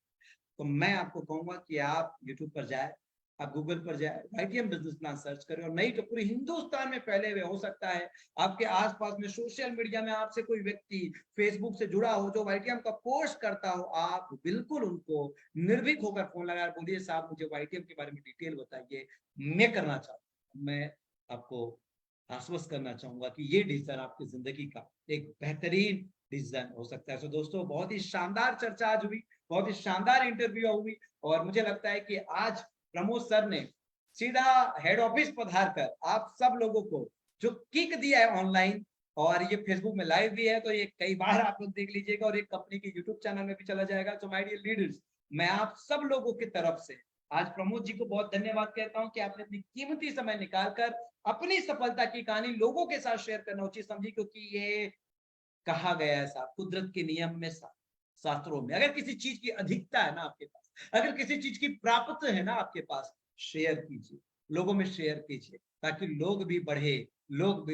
तो मैं आपको कहूंगा कि आप यूट्यूब पर जाए, आप गूगल पर जाए, YTM बिजनेस प्लान सर्च करें, और नहीं तो पूरे हिंदुस्तान में फैले हुए, हो सकता है आपके आसपास में सोशल मीडिया में आपसे कोई व्यक्ति फेसबुक से जुड़ा हो जो YTM का पोस्ट करता हो, आप बिल्कुल उनको निर्भीक होकर फोन लगा बोलिए, साहब मुझे YTM के बारे में डिटेल बताइए, मैं करना चाहता हूँ। मैं आपको आश्वस्त करना चाहूंगा कि ये डिसीजन आपकी जिंदगी का एक बेहतरीन डिसीजन हो सकता है। सो दोस्तों बहुत ही शानदार चर्चा आज हुई, बहुत ही शानदार इंटरव्यू हुई, और मुझे लगता है कि आज प्रमोद सर ने सीधा हेड ऑफिस पधार कर आप सब लोगों को जो किक दिया है ऑनलाइन, और ये फेसबुक में लाइव भी है, तो ये कई बार आप लोग देख लीजिएगा, और एक कंपनी के यूट्यूब चैनल में भी चला जाएगा। तो माय डियर लीडर्स, मैं आप सब लोगों की तरफ से आज प्रमोद जी को बहुत धन्यवाद कहता हूं कि आपने अपनी कीमती समय निकालकर अपनी सफलता की कहानी लोगों के साथ शेयर करना उचित समझी, क्योंकि ये कहा गया है साहब कुदरत के नियम में, शास्त्रों में, अगर किसी चीज की अधिकता है ना आपके पास, अगर किसी चीज की प्राप्त है ना आपके पास, शेयर कीजिए, लोगों में शेयर कीजिए, ताकि लोग भी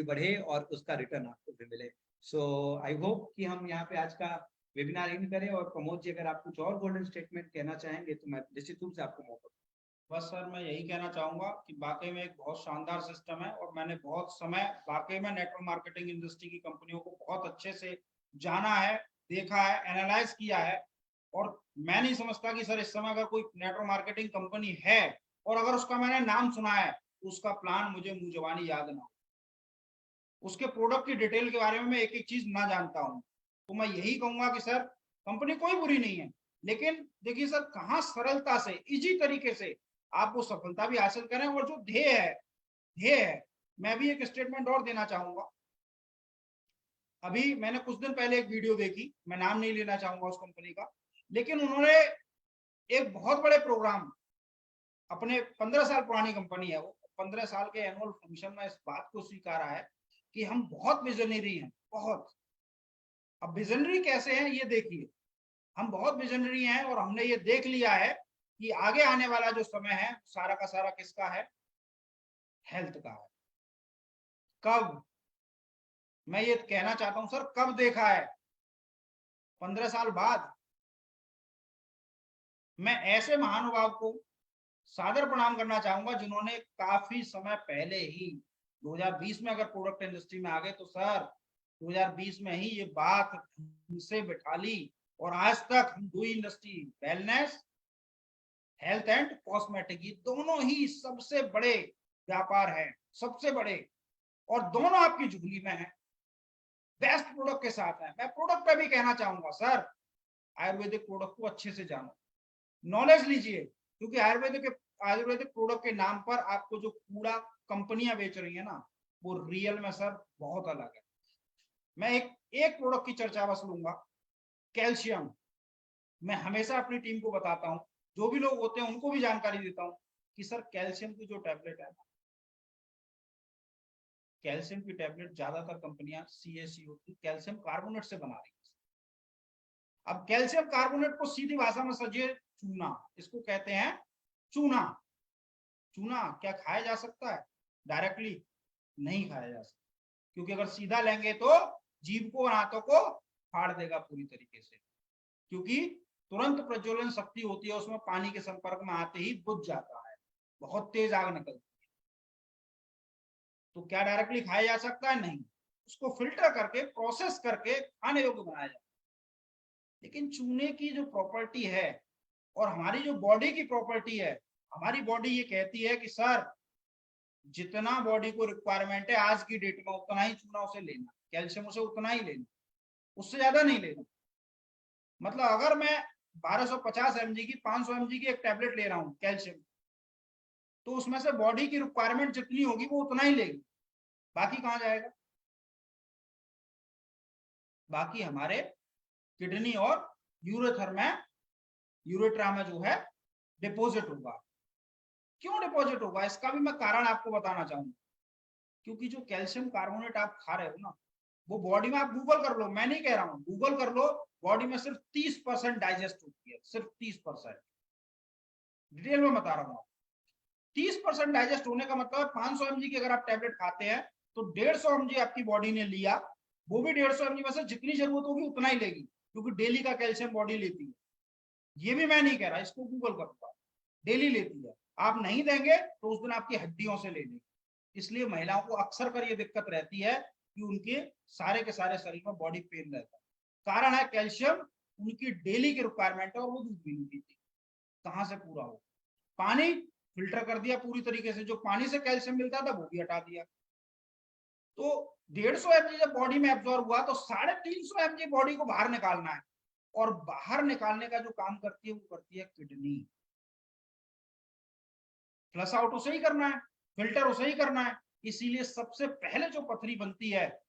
बढ़े और उसका रिटर्न आपको भी मिले। सो आई होप कि हम यहाँ पे आज का वेबिनार इन करें, और प्रमोद जी अगर आप कुछ और गोल्डन स्टेटमेंट कहना चाहेंगे तो मैं निश्चित रूप से आपको मौका। बस सर मैं यही कहना चाहूंगा कि वाकई में एक बहुत शानदार सिस्टम है, और मैंने बहुत समय वाकई में नेटवर्क मार्केटिंग इंडस्ट्री की कंपनियों को बहुत अच्छे से जाना है, देखा है, एनालाइज किया है, और मैं नहीं समझता कि सर इस समय अगर कोई नेटवर्क मार्केटिंग कंपनी है और अगर उसका मैंने नाम सुना है तो उसका प्लान मुझे मुंह जबानी याद ना हो, उसके प्रोडक्ट की डिटेल के बारे में मैं एक एक चीज ना जानता हूं। तो मैं यही कहूंगा कि सर कंपनी कोई बुरी नहीं है, लेकिन देखिए सर कहाँ सरलता से इजी तरीके से आप वो सफलता भी हासिल करें, और जो ध्येय है। मैं भी एक स्टेटमेंट और देना चाहूंगा। अभी मैंने कुछ दिन पहले एक वीडियो देखी, मैं नाम नहीं लेना चाहूंगा उस कंपनी का, लेकिन उन्होंने एक बहुत बड़े प्रोग्राम, अपने 15 साल पुरानी कंपनी है वो, 15 साल के एनुअल फंक्शन में इस बात को स्वीकारा है कि हम बहुत विजनरी हैं, बहुत। अब विजनरी कैसे हैं ये देखिए, हम बहुत विजनरी हैं और हमने ये देख लिया है कि आगे आने वाला जो समय है सारा का सारा किसका है, हेल्थ का है। कब, मैं ये कहना चाहता हूं सर, कब देखा है, 15 साल बाद। मैं ऐसे महानुभाव को सादर प्रणाम करना चाहूंगा जिन्होंने काफी समय पहले ही 2020 में अगर प्रोडक्ट इंडस्ट्री में आ गए, तो सर 2020 में ही ये बात से बिठा ली, और आज तक हम दो industry, wellness, health and cosmetic, ये दोनों ही सबसे बड़े व्यापार हैं, सबसे बड़े, और दोनों आपकी झोली में है, बेस्ट प्रोडक्ट के साथ है। मैं प्रोडक्ट पे भी कहना चाहूंगा सर, आयुर्वेदिक प्रोडक्ट को अच्छे से जानो, नॉलेज लीजिए, क्योंकि आयुर्वेदिक प्रोडक्ट के नाम पर आपको जो कूड़ा कंपनियां बेच रही है ना, वो रियल में सर बहुत अलग है। मैं एक प्रोडक्ट की चर्चा बस लूंगा, कैल्शियम। मैं हमेशा अपनी टीम को बताता हूं, जो भी लोग होते हैं उनको भी जानकारी देता हूं कि सर कैल्शियम की जो टैबलेट है, कैल्शियम की टैबलेट ज्यादातर कंपनियां CaCO कैल्शियम कार्बोनेट से बना रही है। अब कैल्शियम कार्बोनेट को सीधी भाषा में समझिए, चूना, इसको कहते हैं चूना। चूना क्या खाया जा सकता है डायरेक्टली? नहीं खाया जा सकता, क्योंकि अगर सीधा लेंगे तो जीभ को और हाथों को फाड़ देगा पूरी तरीके से, क्योंकि तुरंत प्रज्वलन शक्ति होती है उसमें, पानी के संपर्क में आते ही बुझ जाता है, बहुत तेज आग निकलती है। तो क्या डायरेक्टली खाया जा सकता है? नहीं। उसको फिल्टर करके प्रोसेस करके खाने योग्य बनाया जाता है। लेकिन चूने की जो प्रॉपर्टी है और हमारी जो बॉडी की प्रॉपर्टी है, हमारी बॉडी ये कहती है कि सर जितना बॉडी को रिक्वायरमेंट है आज की डेट में उतना ही चूना उसे लेना, कैल्शियम उसे उतना ही लेना, उससे ज्यादा नहीं लेना। मतलब अगर मैं 1250 mg की 500 mg की एक टैबलेट ले रहा हूँ कैल्शियम, तो उसमें से बॉडी की रिक्वायरमेंट जितनी होगी वो उतना ही लेगी, बाकी कहाँ जाएगा? बाकी हमारे किडनी और यूरेथ्रा में जो है डिपॉजिट होगा। क्यों डिपॉजिट होगा, इसका भी मैं कारण आपको बताना चाहूंगा। क्योंकि जो कैल्शियम कार्बोनेट आप खा रहे हो ना, वो बॉडी में, आप गूगल कर लो, मैं नहीं कह रहा हूं, गूगल कर लो, बॉडी में सिर्फ 30% डाइजेस्ट होती है, सिर्फ 30%। डिटेल में बता रहा हूँ। 30% डाइजेस्ट होने का मतलब 500 mg की अगर आप टैबलेट खाते हैं तो 150 mg आपकी बॉडी ने लिया, वो भी 150 mg में से जितनी जरूरत होगी उतना ही लेगी, क्योंकि डेली का कैल्शियम बॉडी लेती है। ये भी मैं नहीं कह रहा, इसको गूगल करूंगा, डेली लेती है। आप नहीं देंगे तो उस दिन आपकी हड्डियों से ले लेगी। इसलिए महिलाओं को अक्सर कर ये दिक्कत रहती है कि उनके सारे के सारे शरीर में बॉडी पेन रहता है। कारण है कैल्शियम उनकी डेली की रिक्वायरमेंट है और वो दूध भी नहीं पीती, कहां से पूरा हो? पानी फिल्टर कर दिया पूरी तरीके से, जो पानी से कैल्शियम मिलता था वो भी हटा दिया। तो 150 mg जब बॉडी में एब्जॉर्ब हुआ तो 350 mg बॉडी को बाहर निकालना है, और बाहर निकालने का जो काम करती है वो करती है किडनी। फ्लश आउट उसे ही करना है, फिल्टर उसे ही करना है। इसीलिए सबसे पहले जो पथरी बनती है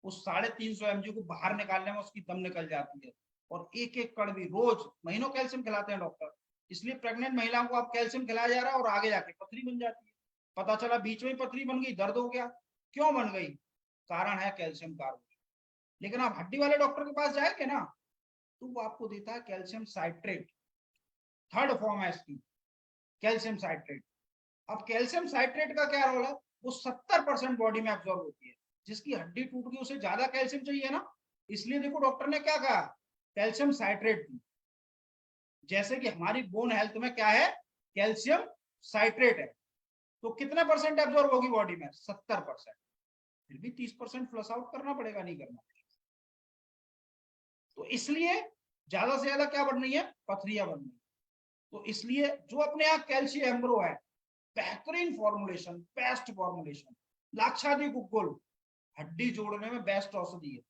उस 350 mg को बाहर निकालने में उसकी दम निकल जाती है। और एक एक कड़वी रोज महीनों कैल्शियम खिलाते हैं डॉक्टर, इसलिए प्रेग्नेंट महिलाओं को आप कैल्शियम खिलाया जा रहा है और आगे जाके पथरी बन जाती है। पता चला बीच में पथरी बन गई, दर्द हो गया। क्यों बन गई? कारण है कैल्शियम कार्बोनेट। लेकिन आप हड्डी वाले डॉक्टर के पास जाएंगे ना, तो वो आपको देता है कैल्शियम साइट्रेट, थर्ड फॉर्म है इसकी, कैल्शियम साइट्रेट। अब कैल्शियम साइट्रेट का क्या रोल है? वो 70% बॉडी में एब्जॉर्ब होती है। जिसकी हड्डी टूट गई उसे ज्यादा कैल्शियम चाहिए ना, इसलिए देखो डॉक्टर ने क्या कहा, कैल्शियम साइट्रेट दी। जैसे कि हमारी बोन हेल्थ में क्या है, कैल्शियम साइट्रेट है, तो कितने परसेंट एब्जॉर्ब होगी बॉडी में? 70%। फिर भी 30% फ्लश आउट करना पड़ेगा, नहीं करना पड़ेगा। तो इसलिए ज्यादा से ज्यादा क्या बढ़ रही है? पथरियां बढ़ रही है। तो इसलिए जो अपने यहाँ कैल्शियम एम्ब्रो है, बेहतरीन फॉर्मुलेशन, बेस्ट फॉर्मुलेशन, लाक्षादी गुग्गुल हड्डी जोड़ने में बेस्ट औषधि है।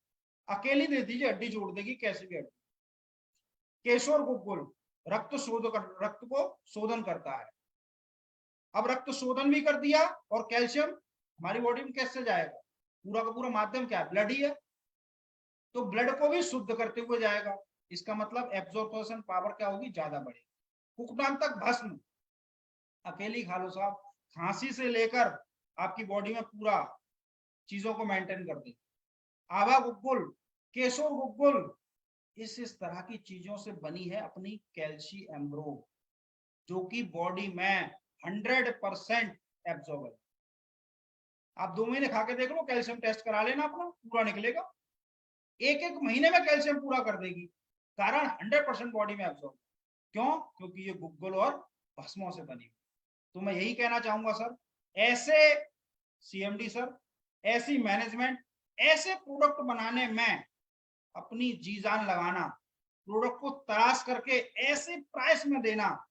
अकेली दे दीजिए हड्डी जोड़ देगी, कैसे भी हड्डी। केशोर गुग्गुल रक्त को शोधन करता है। अब रक्त शोधन भी कर दिया और कैल्शियम हमारी बॉडी में कैसे जाएगा? पूरा का पूरा माध्यम क्या है? ब्लड ही है, तो ब्लड को भी शुद्ध करते हुए जाएगा। इसका मतलब एब्जॉर्प्शन पावर क्या होगी? ज्यादा बढ़ेगी। कुकडांतक भस्म अकेली खा लो साहब, खांसी से लेकर आपकी बॉडी में पूरा चीजों को मेंटेन कर दे। आवा गुग्गुल, केशोर गुग्गुल, इस तरह की चीजों से बनी है अपनी कैल्शी एम्ब्रो, जो कि बॉडी में 100% एब्जॉर्ब है। आप 2 महीने खा के देख लो, कैल्शियम टेस्ट करा लेना अपना, पूरा निकलेगा। एक महीने में कैल्शियम पूरा कर देगी, कारण 100% बॉडी में एब्जॉर्ब। क्यों? क्योंकि ये गुग्गुल और भस्मों से बनी। तो मैं यही कहना चाहूंगा सर, ऐसे सीएमडी सर, ऐसी मैनेजमेंट, ऐसे प्रोडक्ट बनाने में अपनी जी जान लगाना, प्रोडक्ट को तराश करके ऐसे प्राइस में देना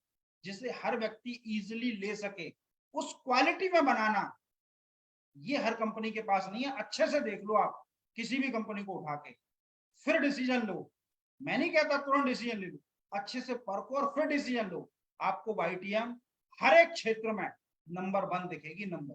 जिसे हर व्यक्ति इजीली ले सके, उस क्वालिटी में बनाना, ये हर कंपनी के पास नहीं है। अच्छे से देख लो आप किसी भी कंपनी को उठा के, फिर डिसीजन लो। मैं नहीं कहता तुरंत डिसीजन ले लो, अच्छे से परखो और फिर डिसीजन लो। आपको वाईटीएम हर एक क्षेत्र में नंबर 1 दिखेगी, नंबर।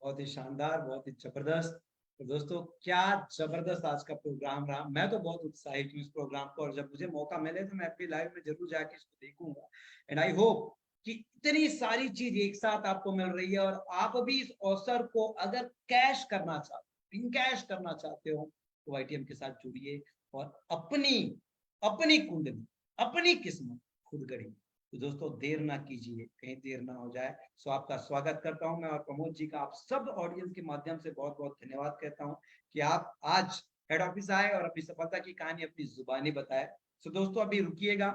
बहुत ही शानदार, बहुत ही जबरदस्त। तो दोस्तों क्या जबरदस्त आज का प्रोग्राम रहा। मैं तो बहुत उत्साहित हूँ इस प्रोग्राम को, और जब मुझे मौका मिले तो मैं अपनी लाइफ में जरूर जाके इसको देखूंगा। एंड आई होप कि इतनी सारी चीज एक साथ आपको मिल रही है, और आप अभी इस अवसर को अगर कैश करना चाहते हो, इन कैश करना चाहते हो, तो वाईटीएम के साथ जुड़िए और अपनी अपनी कुंडली, अपनी किस्मत खुद गढ़िए। तो दोस्तों देर ना कीजिए, कहीं देर ना हो जाए। सो आपका स्वागत करता हूं मैं, और प्रमोद जी का आप सब ऑडियंस के माध्यम से बहुत बहुत धन्यवाद कहता हूं कि आप आज हेड ऑफिस आए और अपनी सफलता की कहानी अपनी जुबानी बताए। सो दोस्तों अभी रुकिएगा,